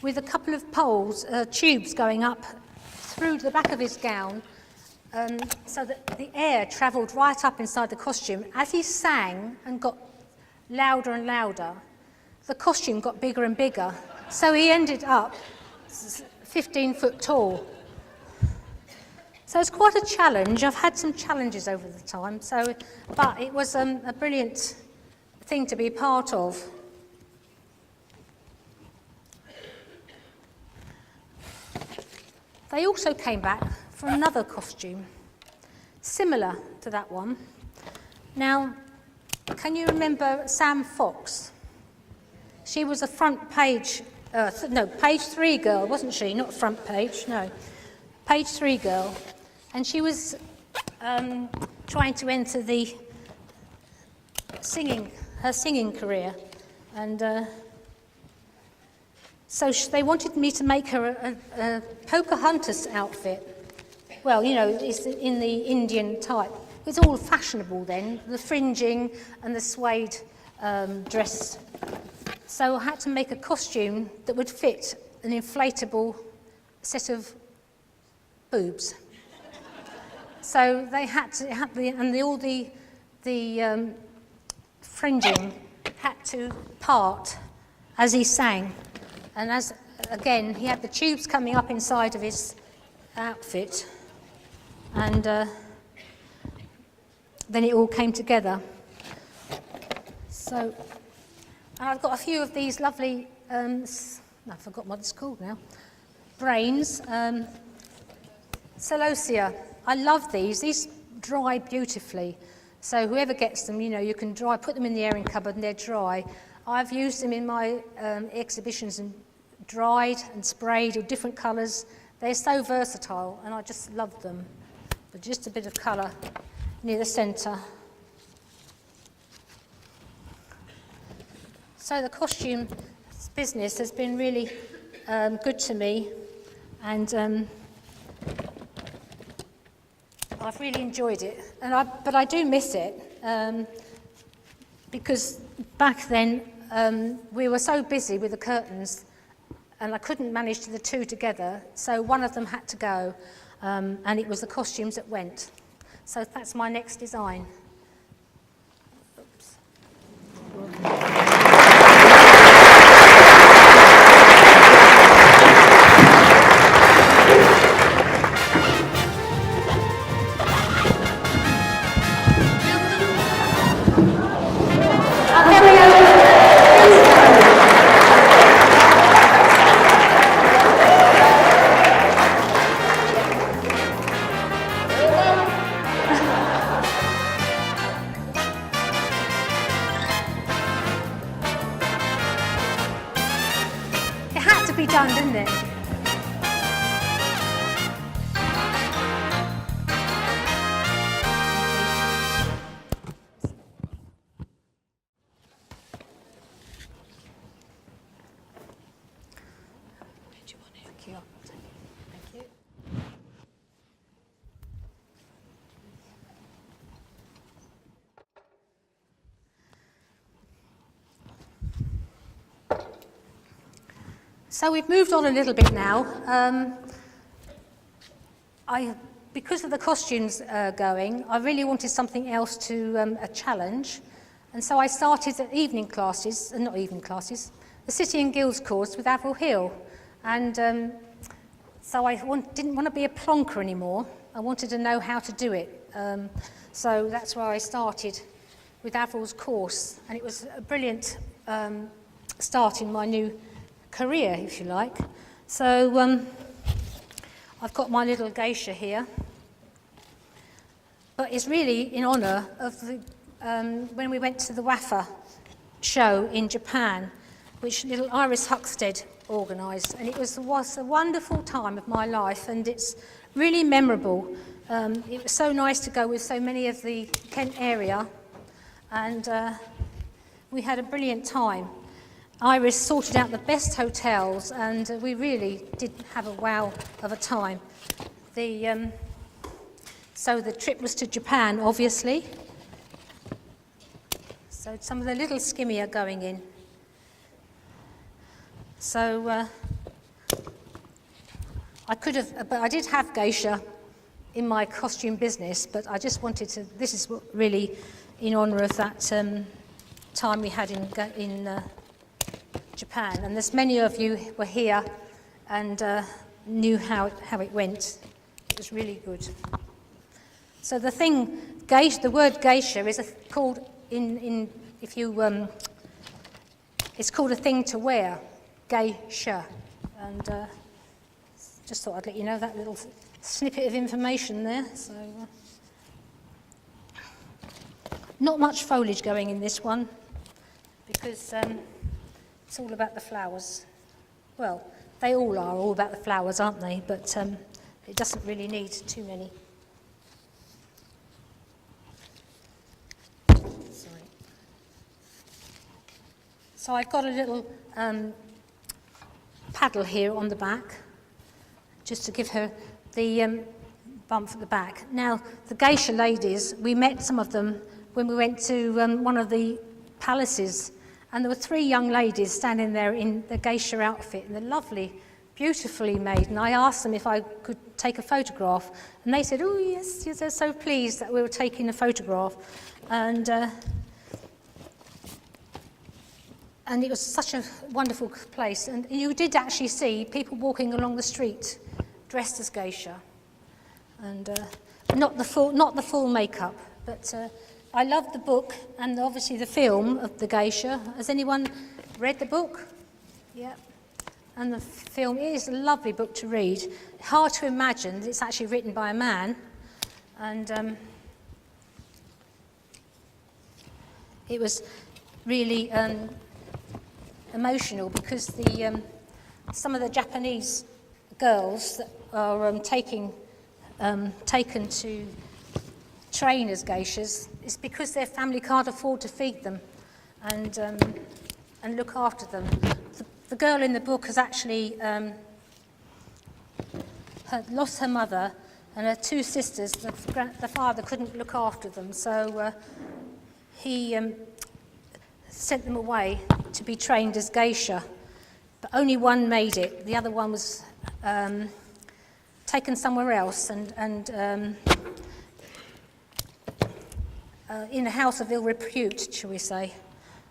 with a couple of poles, tubes going up through the back of his gown, so that the air travelled right up inside the costume. As he sang and got louder and louder, the costume got bigger and bigger. So he ended up 15 foot tall. So it's quite a challenge. I've had some challenges over the time, but it was a brilliant thing to be part of. They also came back for another costume, similar to that one. Now, can you remember Sam Fox? She was a front page, page 3 girl, wasn't she? Not front page, no. Page 3 girl. And she was trying to enter her singing career. And so they wanted me to make her a Pocahontas outfit. Well, you know, it's in the Indian type. It's all fashionable then, the fringing and the suede dress. So I had to make a costume that would fit an inflatable set of boobs. So they had to have all the fringing had to part as he sang, and again he had the tubes coming up inside of his outfit, and then it all came together. So. And I've got a few of these lovely, I've forgotten what it's called now, brains, celosia. I love these. These dry beautifully. So whoever gets them, you know, you can put them in the airing cupboard and they're dry. I've used them in my exhibitions and dried and sprayed with different colours. They're so versatile and I just love them. But just a bit of colour near the centre. So the costume business has been really good to me, and I've really enjoyed it. But I do miss it because back then we were so busy with the curtains, and I couldn't manage the two together. So one of them had to go, and it was the costumes that went. So that's my next design. Oops. Be done, didn't it? Thank you. So we've moved on a little bit now. Because of the costumes going, I really wanted something else to a challenge, and so I started the evening classes, not evening classes, the City and Guilds course with Avril Hill, and so I didn't want to be a plonker anymore. I wanted to know how to do it, so that's where I started with Avril's course, and it was a brilliant start in my new career, if you like. So I've got my little geisha here, but it's really in honour of the, when we went to the WAFA show in Japan, which little Iris Huckstead organised, and it was a wonderful time of my life, and it's really memorable. It was so nice to go with so many of the Kent area, and we had a brilliant time. Iris sorted out the best hotels, and we really did have a wow of a time. So the trip was to Japan, obviously. So some of the little skimmy are going in. So I did have geisha in my costume business, but I just wanted to, this is really in honour of that time we had in Japan, and there's many of you were here and knew how it went. It was really good. So the thing, the word geisha is called it's called a thing to wear, geisha, and just thought I'd let you know that little snippet of information there. So not much foliage going in this one because. It's all about the flowers. Well, they all are all about the flowers, aren't they? But it doesn't really need too many. Sorry. So I've got a little paddle here on the back, just to give her the bump at the back. Now, the geisha ladies, we met some of them when we went to one of the palaces. And there were 3 young ladies standing there in the geisha outfit, and they're lovely, beautifully made. And I asked them if I could take a photograph, and they said, "Oh yes, they're so pleased that we were taking a photograph." And it was such a wonderful place. And you did actually see people walking along the street dressed as geisha, and not the full makeup, but. I love the book and obviously the film of the geisha. Has anyone read the book? Yeah. And the film is a lovely book to read. Hard to imagine that it's actually written by a man. And it was really emotional because some of the Japanese girls that are taken to train as geishas, it's because their family can't afford to feed them and look after them. The girl in the book has actually lost her mother and her 2 sisters. The father couldn't look after them, so he sent them away to be trained as geisha. But only one made it. The other one was taken somewhere else and in a house of ill repute, shall we say.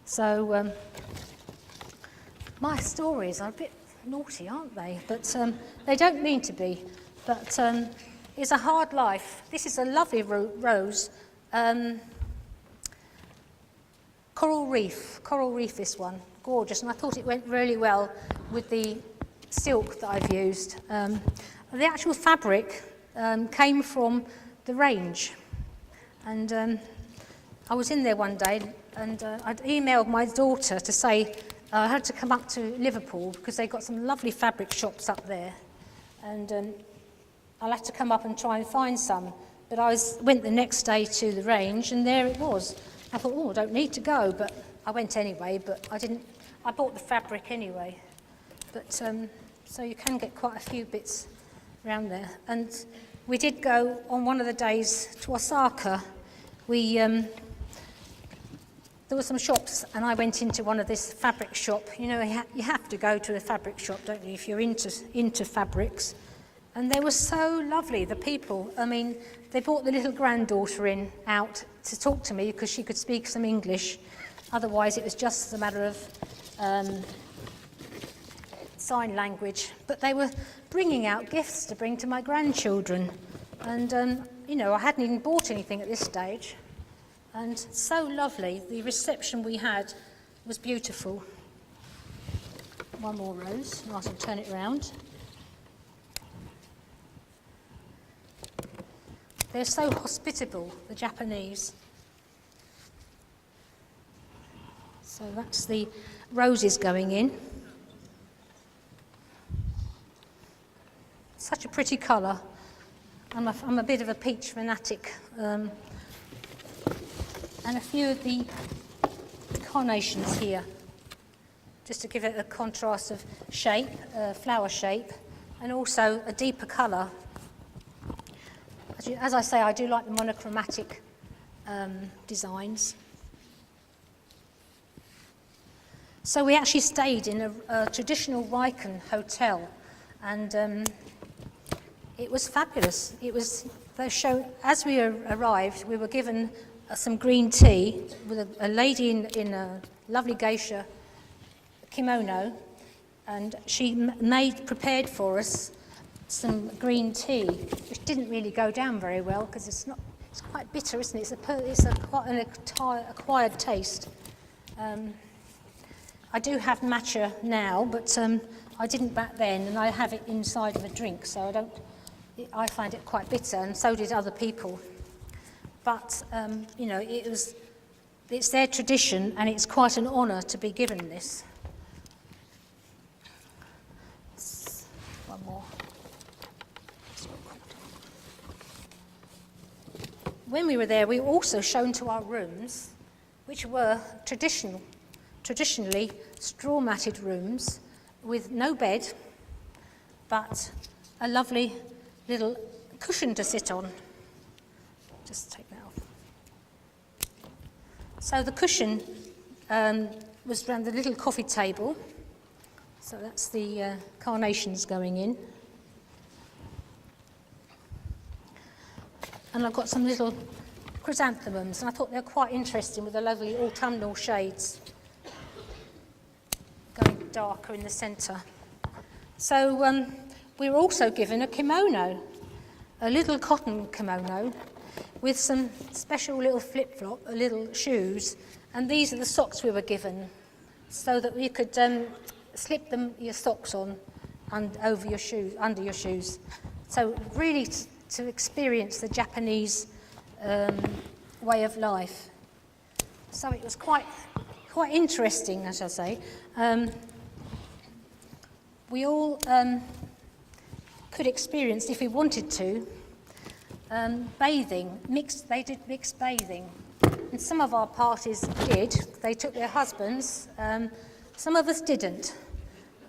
So my stories are a bit naughty, aren't they? But they don't mean to be. But it's a hard life. This is a lovely rose. Coral reef this one. Gorgeous. And I thought it went really well with the silk that I've used. The actual fabric came from the range. And I was in there one day and I'd emailed my daughter to say I had to come up to Liverpool because they've got some lovely fabric shops up there. And I'll have to come up and try and find some. But I went the next day to the range and there it was. I thought, oh, I don't need to go, but I went anyway, but I bought the fabric anyway. But so you can get quite a few bits around there. And we did go on one of the days to Osaka. The there were some shops, and I went into one of this fabric shop. You know, you have to go to a fabric shop, don't you, if you're into fabrics. And they were so lovely, the people. I mean, they brought the little granddaughter out to talk to me because she could speak some English. Otherwise, it was just a matter of sign language. But they were bringing out gifts to bring to my grandchildren. And, you know, I hadn't even bought anything at this stage. And so lovely. The reception we had was beautiful. One more rose, and I can turn it round. They're so hospitable, the Japanese. So that's the roses going in. Such a pretty colour. I'm a bit of a peach fanatic. And a few of the carnations here, just to give it a contrast of shape, flower shape, and also a deeper colour. As I say, I do like the monochromatic designs. So we actually stayed in a traditional Riken hotel, and it was fabulous. It was the show. As we arrived, we were given some green tea with a lady in a lovely geisha kimono, and she prepared for us some green tea, which didn't really go down very well because it's quite bitter, isn't it? It's quite an acquired taste. I do have matcha now, but I didn't back then, and I have it inside of a drink, so I find it quite bitter, and so did other people. But, you know, it's their tradition, and it's quite an honour to be given this. One more. When we were there, we were also shown to our rooms, which were traditionally straw-matted rooms with no bed, but a lovely little cushion to sit on. Just take that off. So the cushion was around the little coffee table. So that's the carnations going in. And I've got some little chrysanthemums, and I thought they were quite interesting with the lovely autumnal shades going darker in the centre. So we were also given a kimono, a little cotton kimono, with some special little flip-flop, little shoes, and these are the socks we were given, so that we could slip your socks on and over your shoes, under your shoes. So really to experience the Japanese way of life. So it was quite interesting, I shall say. We all could experience, if we wanted to, bathing. They did mixed bathing. And some of our parties did. They took their husbands. Some of us didn't.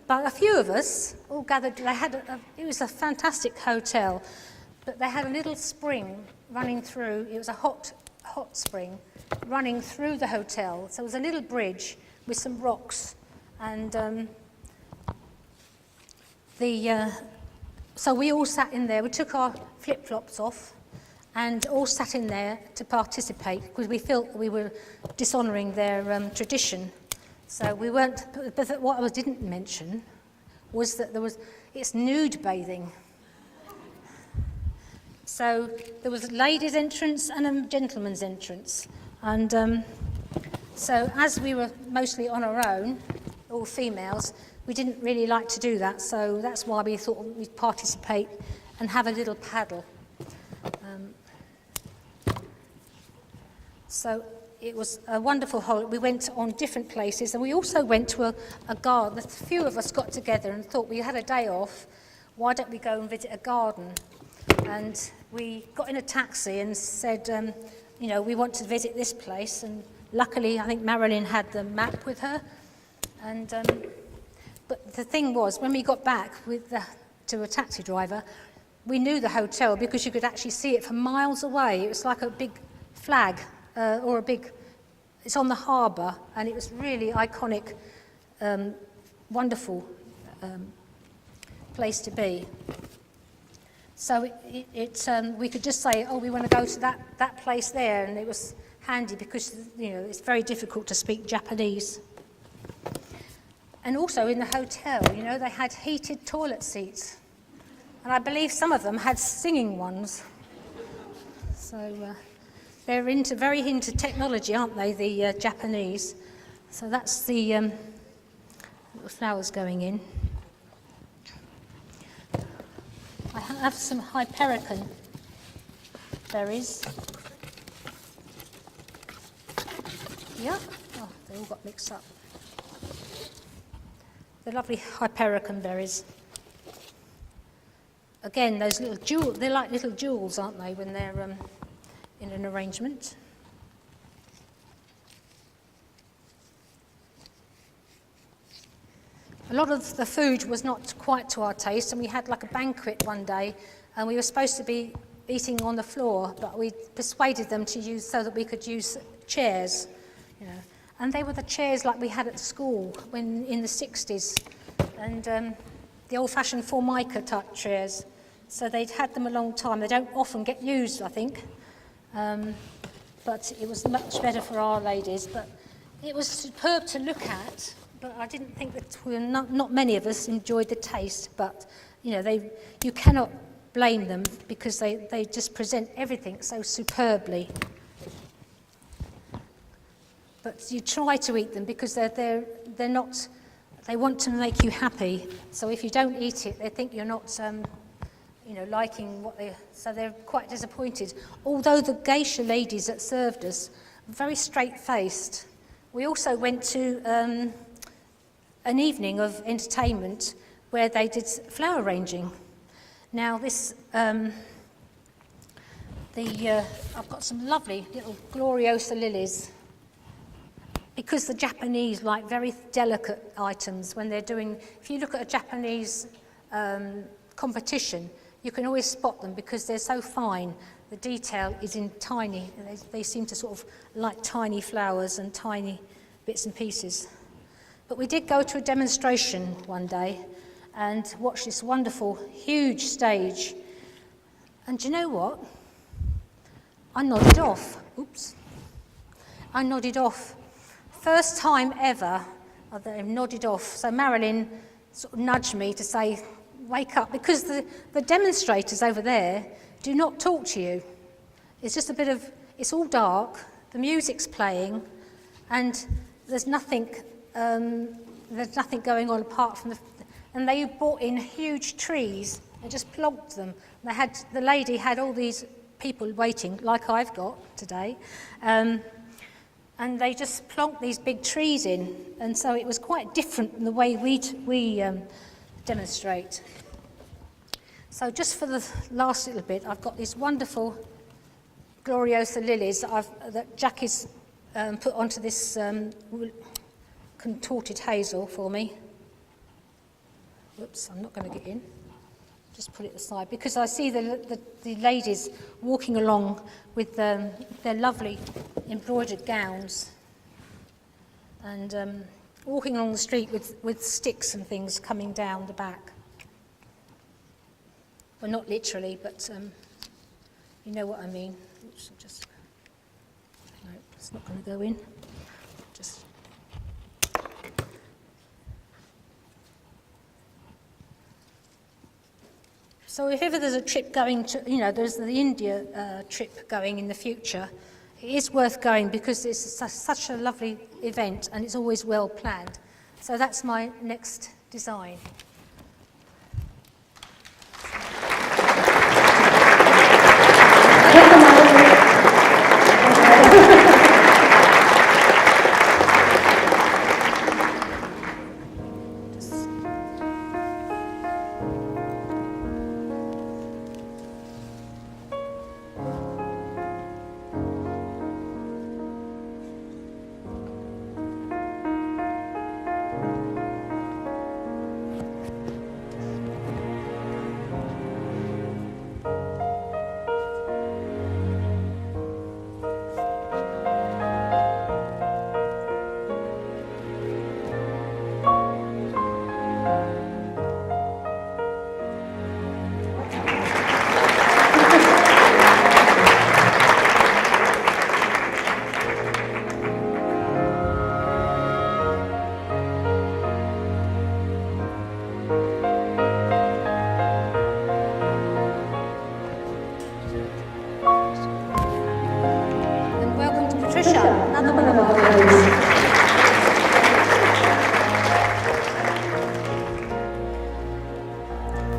But a few of us all gathered. It was a fantastic hotel, but they had a little spring running through. It was a hot spring running through the hotel. So it was a little bridge with some rocks. And so we all sat in there. We took our flip-flops off and all sat in there to participate because we felt we were dishonouring their tradition. So we weren't. But what I didn't mention was that it's nude bathing. So there was a ladies' entrance and a gentleman's entrance. And so as we were mostly on our own, all females, we didn't really like to do that. So that's why we thought we'd participate and have a little paddle. So it was a wonderful holiday. We went on different places, and we also went to a garden. A few of us got together and thought we had a day off. Why don't we go and visit a garden? And we got in a taxi and said, we want to visit this place. And luckily, I think Marilyn had the map with her. And but the thing was, when we got back to a taxi driver, we knew the hotel because you could actually see it from miles away. It was like a big flag or a big it's on the harbour, and it was really iconic, wonderful place to be. So we could just say, oh, we want to go to that place there, and it was handy because, you know, it's very difficult to speak Japanese. And also in the hotel, you know, they had heated toilet seats, and I believe some of them had singing ones. So they're very into technology, aren't they, the Japanese? So that's the little flowers going in. I have some Hypericon berries. Yeah, oh, they all got mixed up. The lovely Hypericon berries. Again, those little jewels, they're like little jewels, aren't they, when they're in an arrangement. A lot of the food was not quite to our taste, and we had like a banquet one day, and we were supposed to be eating on the floor, but we persuaded them to use so that we could use chairs, you know. And they were the chairs like we had at school when in the 60s, and the old-fashioned Formica type chairs. So they'd had them a long time. They don't often get used, I think, but it was much better for our ladies. But it was superb to look at. But I didn't think that not many of us enjoyed the taste. But you know, you cannot blame them because they just present everything so superbly. But you try to eat them because they're not. They want to make you happy. So if you don't eat it, they think you're not, you know, liking what they. So they're quite disappointed. Although the geisha ladies that served us were very straight-faced. We also went to an evening of entertainment where they did flower arranging. Now this, I've got some lovely little Gloriosa lilies, because the Japanese like very delicate items when they're doing, if you look at a Japanese competition, you can always spot them because they're so fine. The detail is in tiny, they seem to sort of like tiny flowers and tiny bits and pieces. But we did go to a demonstration one day and watch this wonderful, huge stage. And do you know what? I nodded off. Oops. I nodded off. First time ever I nodded off. So Marilyn sort of nudged me to say, wake up, because the demonstrators over there do not talk to you. It's just a bit of, it's all dark, the music's playing, and there's nothing going on apart from and they brought in huge trees and just plonked them. The lady had all these people waiting, like I've got today, and they just plonked these big trees in, and so it was quite different from the way we demonstrate. So just for the last little bit, I've got these wonderful Gloriosa lilies that Jackie's put onto this contorted hazel for me. Whoops, I'm not going to get in. Just put it aside because I see the ladies walking along with their lovely embroidered gowns and walking along the street with sticks and things coming down the back. Well, not literally, but you know what I mean. Oops, no, it's not going to go in. So if ever there's a trip going to, you know, there's the India trip going in the future, it is worth going because it's such a lovely event and it's always well planned. So that's my next design. Patricia, another one of our friends.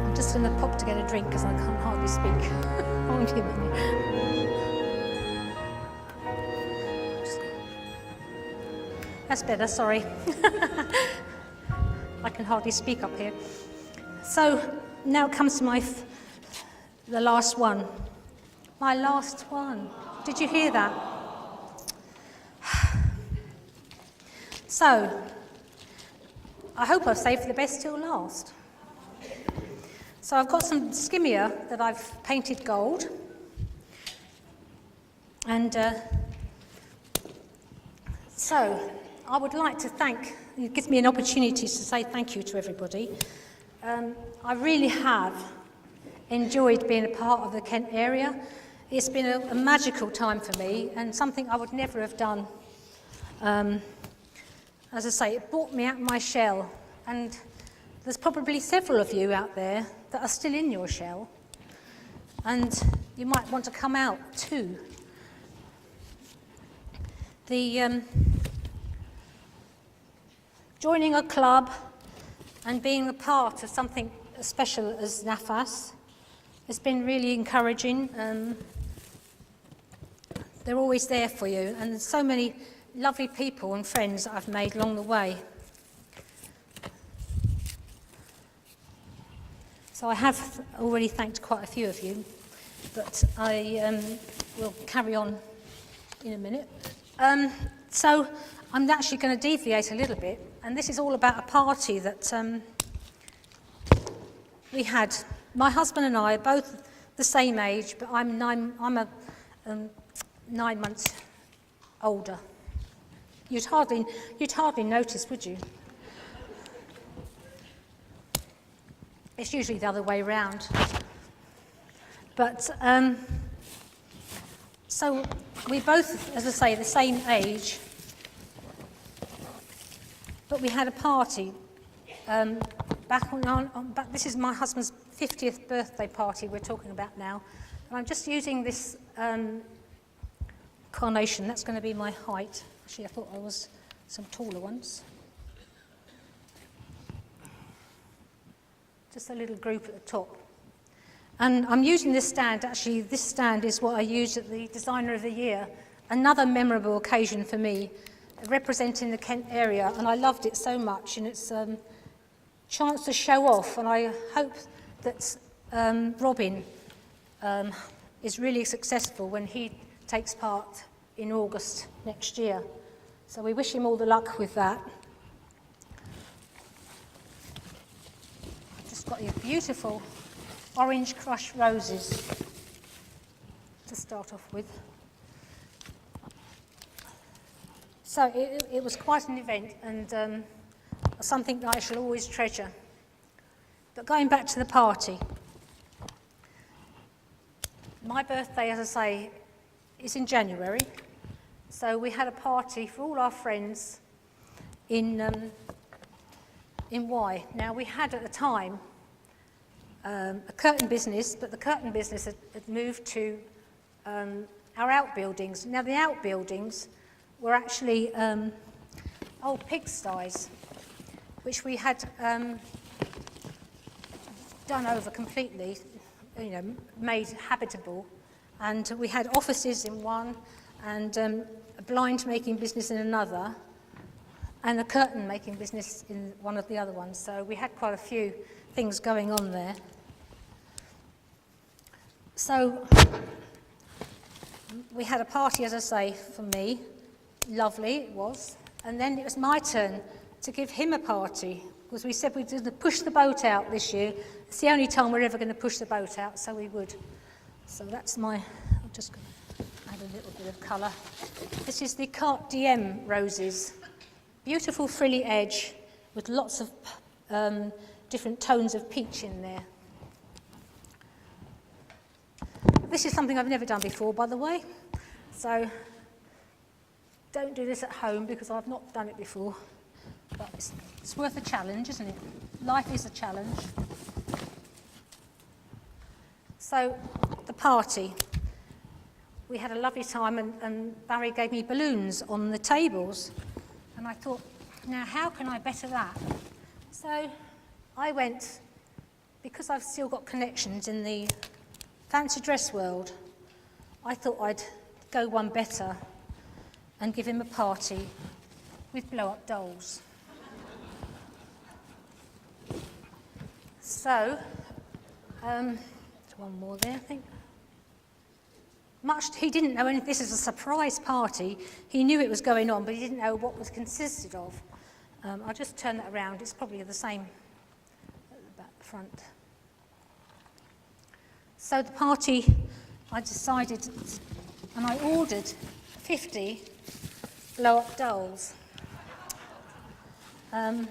I'm just going to pop to get a drink because I can't hardly speak. Hold you a minute. That's better, sorry. I can hardly speak up here. So now it comes to the last one. My last one. Did you hear that? So, I hope I've saved the best till last. So I've got some skimmia that I've painted gold. And so I would like to it gives me an opportunity to say thank you to everybody. I really have enjoyed being a part of the Kent area. It's been a magical time for me and something I would never have done. As I say, it brought me out of my shell, and there's probably several of you out there that are still in your shell, and you might want to come out too. Joining a club and being a part of something as special as NAFAS has been really encouraging. They're always there for you, and there's so many lovely people and friends that I've made along the way. So I have already thanked quite a few of you, but I will carry on in a minute. So I'm actually going to deviate a little bit, and this is all about a party that we had. My husband and I are both the same age, but I'm 9 months older. You'd hardly notice, would you? It's usually the other way round. But so we both, as I say, the same age. But we had a party back this is my husband's 50th birthday party we're talking about now. And I'm just using this carnation. That's going to be my height. Actually, I thought I was some taller ones. Just a little group at the top. And I'm using this stand. Actually, this stand is what I used at the Designer of the Year. Another memorable occasion for me, representing the Kent area, and I loved it so much, and it's a chance to show off, and I hope that Robin is really successful when he takes part in August next year. So we wish him all the luck with that. I've just got these beautiful orange crush roses to start off with. So it was quite an event, and something that I shall always treasure. But going back to the party, my birthday, as I say, is in January. So we had a party for all our friends in Y. Now we had at the time a curtain business, but the curtain business had moved to our outbuildings. Now the outbuildings were actually old pigsties, which we had done over completely, made habitable. And we had offices in one, and a blind making business in another, and a curtain making business in one of the other ones. So we had quite a few things going on there. So we had a party, as I say, for me. Lovely it was. And then it was my turn to give him a party, because we said we'd push the boat out this year. It's the only time we're ever going to push the boat out, so we would. So that's I'm just going to add a little bit of colour. This is the Carte Diem roses. Beautiful frilly edge with lots of different tones of peach in there. This is something I've never done before, by the way. So don't do this at home because I've not done it before. But it's worth a challenge, isn't it? Life is a challenge. So the party. we had a lovely time, and Barry gave me balloons on the tables. And I thought, now how can I better that? So I went, because I've still got connections in the fancy dress world, I thought I'd go one better and give him a party with blow-up dolls. So, there's one more there, I think. He didn't know anything. This is a surprise party. He knew it was going on, but he didn't know what was consisted of. I'll just turn that around. It's probably the same at the back front. So the party, I decided, and I ordered 50 blow-up dolls. I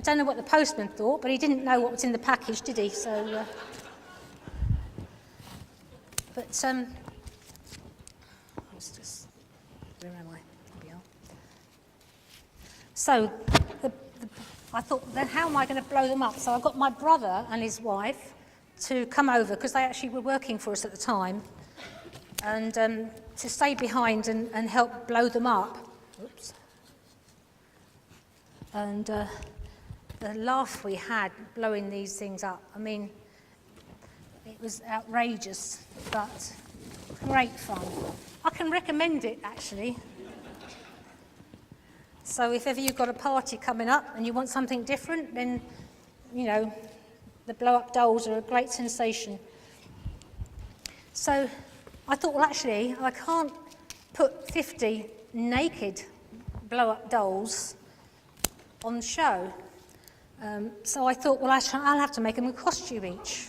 don't know what the postman thought, but he didn't know what was in the package, did he? So, let's just, where am I? Here we are. So, I thought, then how am I going to blow them up? So I got my brother and his wife to come over, because they actually were working for us at the time, and to stay behind and help blow them up. Oops. And the laugh we had blowing these things up, I mean, it was outrageous, but great fun. I can recommend it, actually. So if ever you've got a party coming up and you want something different, then, you know, the blow-up dolls are a great sensation. So I thought, well, actually, I can't put 50 naked blow-up dolls on the show. So I thought, well, I'll have to make them a costume each.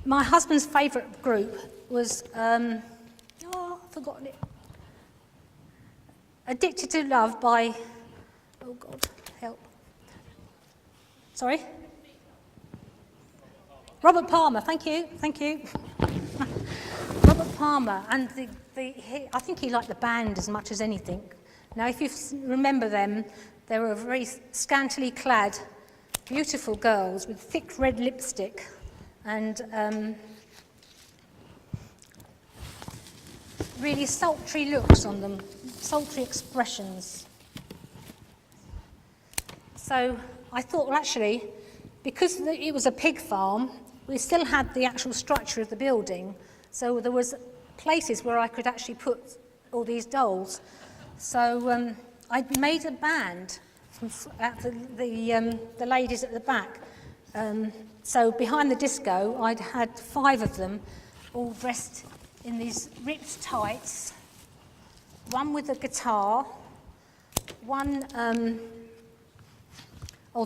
My husband's favourite group was, I've forgotten it. Addicted to Love by, oh God, help. Sorry? Robert Palmer, thank you. Robert Palmer, and I think he liked the band as much as anything. Now, if you remember them, they were very scantily clad, beautiful girls with thick red lipstick and really sultry looks on them, sultry expressions. So I thought, well, actually, because it was a pig farm, we still had the actual structure of the building, so there was places where I could actually put all these dolls. So I made a band at the ladies at the back. So behind the disco, I'd had 5 of them, all dressed in these ripped tights, one with a guitar, one,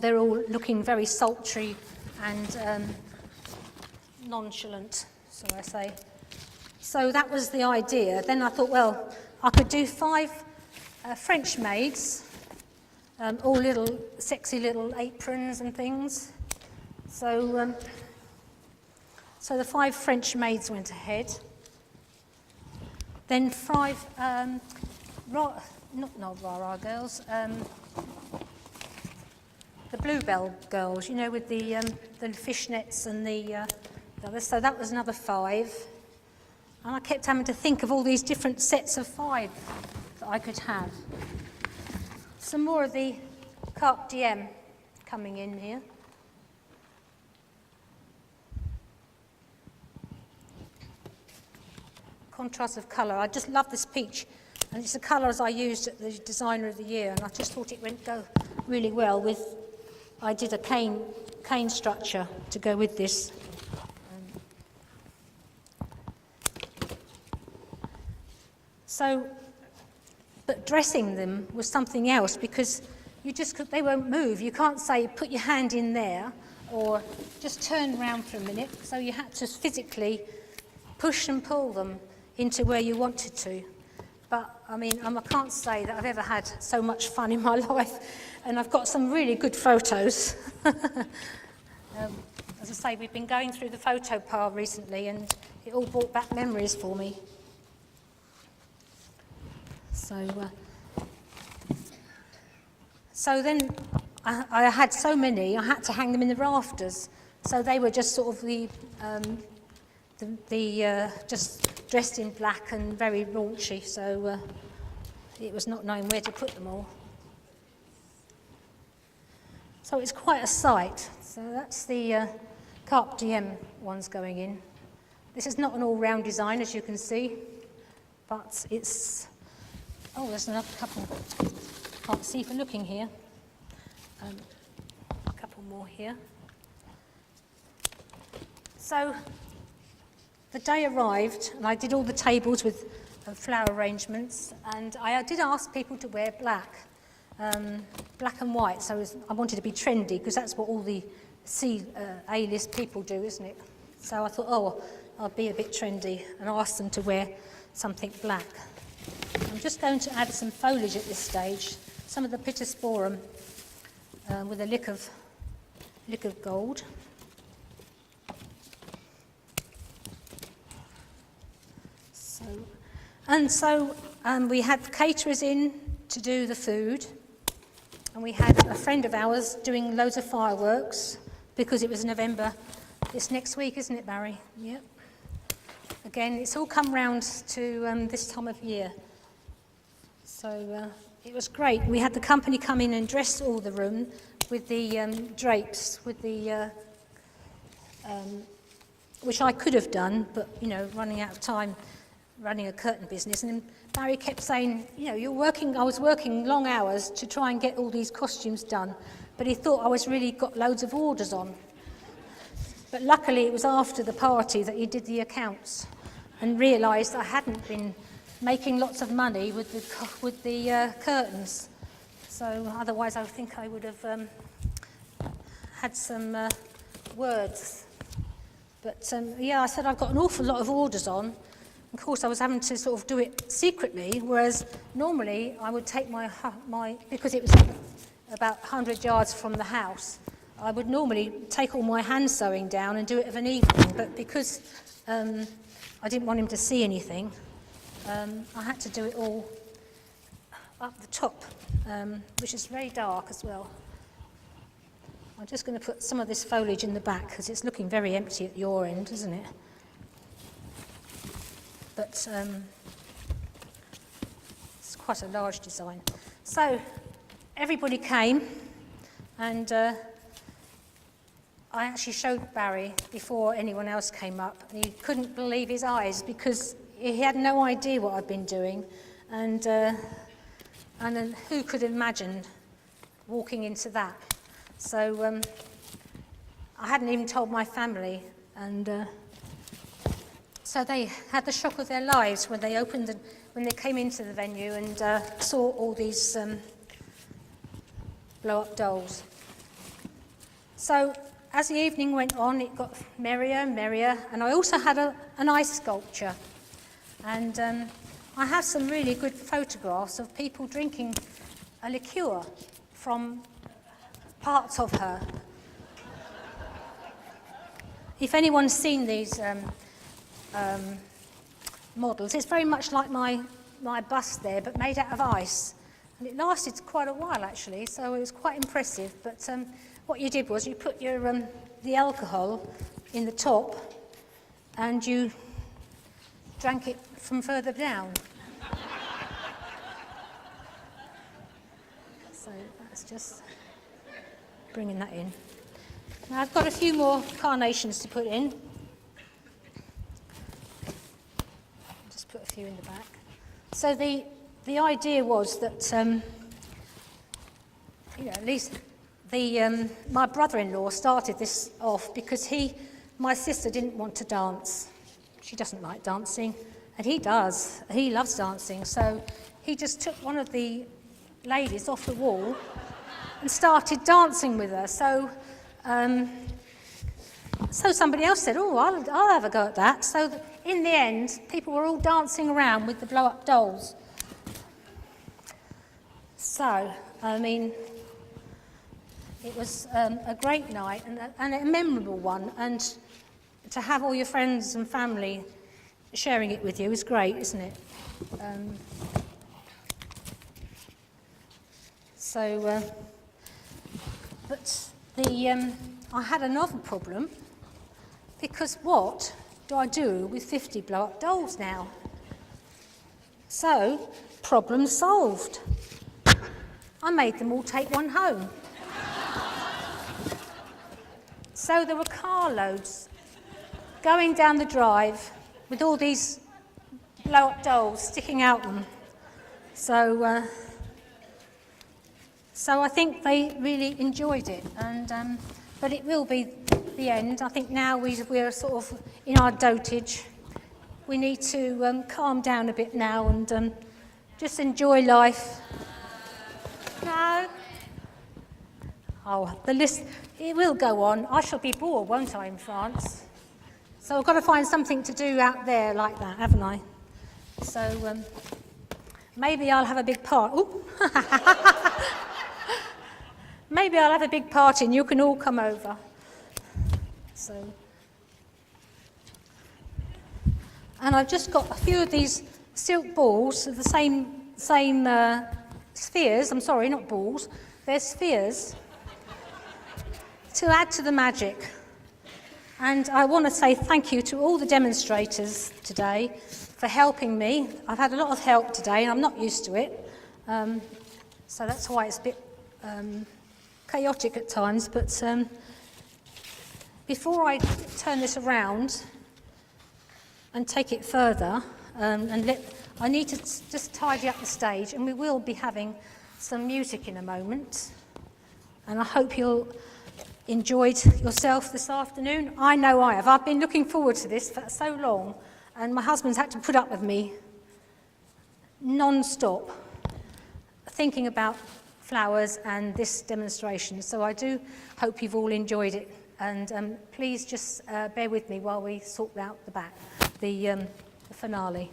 they're all looking very sultry and nonchalant, so I say. So that was the idea. Then I thought, well, I could do 5 French maids, all little sexy little aprons and things. So, so the 5 French maids went ahead. Then 5 not Rara girls, the Bluebell girls, you know, with the fishnets and the others. So that was another 5. And I kept having to think of all these different sets of 5 that I could have. Some more of the Carpe Diem coming in here. Contrast of colour. I just love this peach, and it's the colours I used at the Designer of the Year, and I just thought it went go really well with. I did a cane structure to go with this. But dressing them was something else, because they won't move. You can't say put your hand in there or just turn around for a minute. So you had to physically push and pull them into where you wanted to. But I mean, I can't say that I've ever had so much fun in my life, and I've got some really good photos. As I say, we've been going through the photo pile recently, and it all brought back memories for me. So then I had so many, I had to hang them in the rafters So they were just sort of just dressed in black and very raunchy, so it was not knowing where to put them all. So it's quite a sight. So that's the Carpe Diem ones going in. This is not an all-round design, as you can see, but it's... Oh, there's another couple. Can't see for looking here. A couple more here. So the day arrived, and I did all the tables with flower arrangements, and I did ask people to wear black. Black and white, so I wanted to be trendy, because that's what all the A-list people do, isn't it? So I thought, oh, I'll be a bit trendy, and asked them to wear something black. I'm just going to add some foliage at this stage, some of the Pittosporum with a lick of gold. So we had caterers in to do the food, and we had a friend of ours doing loads of fireworks because it was November. It's next week, isn't it, Barry? Yep. Again, it's all come round to this time of year. So it was great. We had the company come in and dress all the room with the drapes, with the which I could have done, but, you know, running out of time, running a curtain business. And Barry kept saying, you know, I was working long hours to try and get all these costumes done, but he thought I was really got loads of orders on. But luckily it was after the party that he did the accounts and realised I hadn't been making lots of money with the curtains. So otherwise I think I would have had some words. But yeah, I said I've got an awful lot of orders on. Of course, I was having to sort of do it secretly, whereas normally I would take my because it was about 100 yards from the house, I would normally take all my hand sewing down and do it of an evening, but because I didn't want him to see anything, I had to do it all up the top, which is very dark as well. I'm just going to put some of this foliage in the back because it's looking very empty at your end, isn't it? But it's quite a large design. So everybody came, and I actually showed Barry before anyone else came up. He couldn't believe his eyes because he had no idea what I'd been doing, and then who could imagine walking into that? So I hadn't even told my family, and so they had the shock of their lives when they when they came into the venue and saw all these blow-up dolls. So as the evening went on, it got merrier and merrier, and I also had an ice sculpture. And I have some really good photographs of people drinking a liqueur from parts of her. If anyone's seen these models, it's very much like my bust there, but made out of ice. And it lasted quite a while, actually, so it was quite impressive. But what you did was you put your the alcohol in the top, and you drank it from further down. So that's just bringing that in. Now I've got a few more carnations to put in. Just put a few in the back. So the idea was that, you know, at least my brother-in-law started this off because my sister didn't want to dance. She doesn't like dancing, and he does. He loves dancing, so he just took one of the ladies off the wall and started dancing with her. So somebody else said, oh, I'll have a go at that. So in the end, people were all dancing around with the blow-up dolls. So, I mean, it was a great night and a memorable one, and to have all your friends and family sharing it with you is great, isn't it? But I had another problem, because what do I do with 50 blow-up dolls now? So, problem solved. I made them all take one home. So there were carloads going down the drive with all these blow-up dolls sticking out them. So I think they really enjoyed it, and but it will be the end. I think now we're sort of in our dotage. We need to calm down a bit now and just enjoy life. No. Oh, the list, it will go on. I shall be bored, won't I, in France? So I've got to find something to do out there like that, haven't I? So maybe I'll have a big party. Maybe I'll have a big party and you can all come over. So, and I've just got a few of these silk balls of the same spheres. I'm sorry, not balls. They're spheres to add to the magic. And I want to say thank you to all the demonstrators today for helping me. I've had a lot of help today and I'm not used to it. So that's why it's a bit chaotic at times. But before I turn this around and take it further, I need to just tidy up the stage, and we will be having some music in a moment. And I hope you'll enjoyed yourself this afternoon. I know I have. I've been looking forward to this for so long, and my husband's had to put up with me non-stop thinking about flowers and this demonstration. So I do hope you've all enjoyed it, and please just bear with me while we sort out the finale.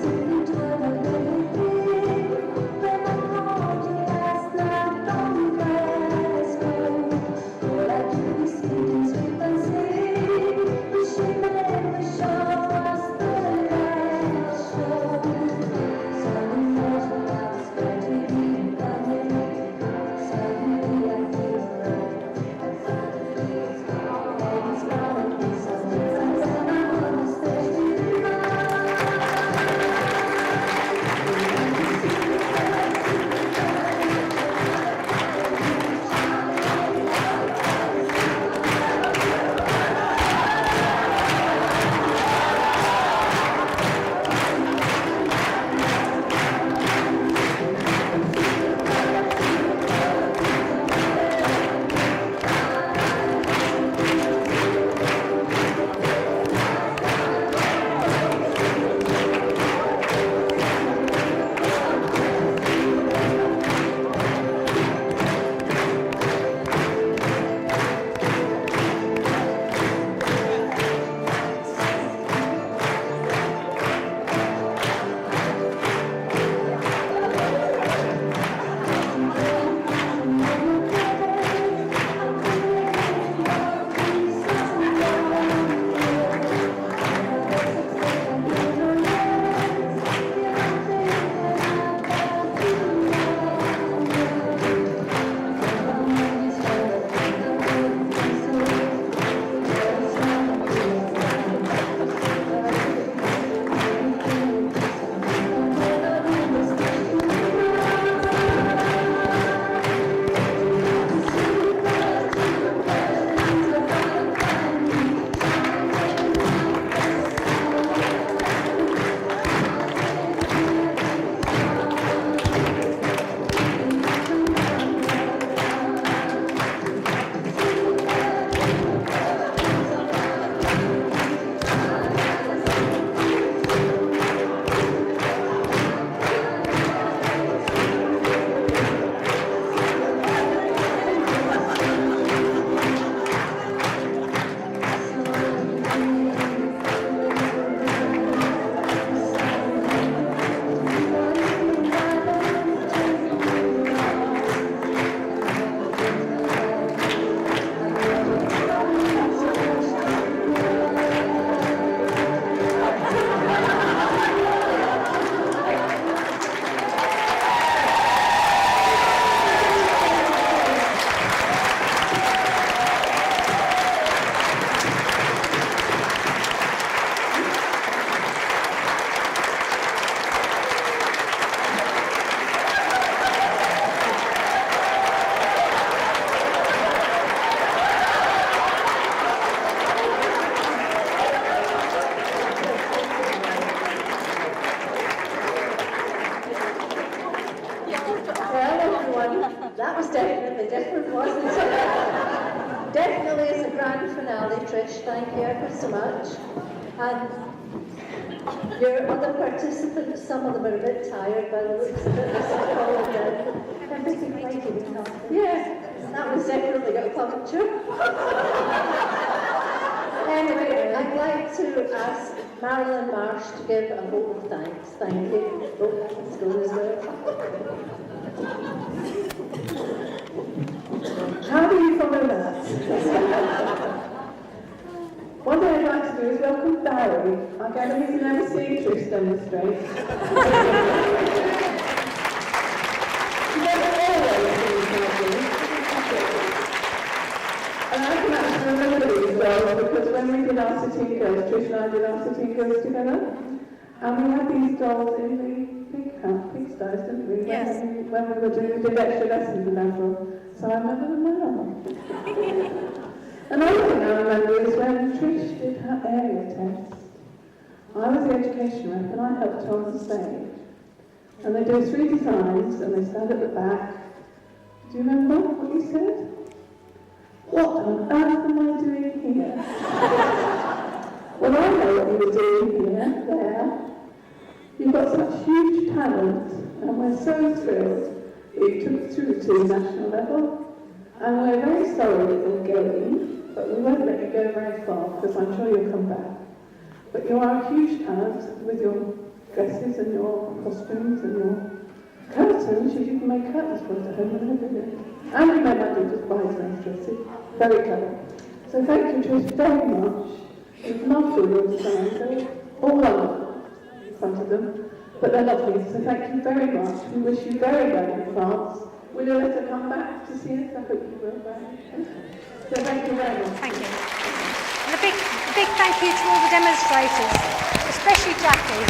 Something to thank you ever so much. And your other participants, some of them are a bit tired by the looks of it, everything like it. Yeah, that was definitely got a puncture. Anyway, I'd like to ask Marilyn Marsh to give a vote of thanks. Thank you. Oh, let's go as well. How do you follow that? One thing I'd like to do is welcome Barry. I gather he's never seen Trish demonstrate. He doesn't always do something. And I can actually remember these dolls because when we did our City Girls, Trish and I did our City Girls together, and we had these dolls in the pigsties, didn't we? Yes. When we did extra lessons in April. So I remember them well. Another thing I remember is when Trish did her area test. I was the education rep and I helped her on the stage. And they do 3 designs and they stand at the back. Do you remember what you said? What on earth am I doing here? Well, I know what you were doing here, there. You've got such huge talent and we're so thrilled that you took it through to the national level. And we're very sorry that you're going, but we won't let you go very far because I'm sure you'll come back. But you are a huge talent with your dresses and your costumes and your curtains. You can make curtains for us at home and everything. And you made my daughter's bridesmaid dresses. Very clever. So thank you, Trish, very much. We've loved all your designs. They're all wonderful in front of them, but they're lovely. So thank you very much. We wish you very well in France. Will you let her come back to see us? I hope you will, Barry. So thank you very much. Thank you. And a big thank you to all the demonstrators, especially Jackie.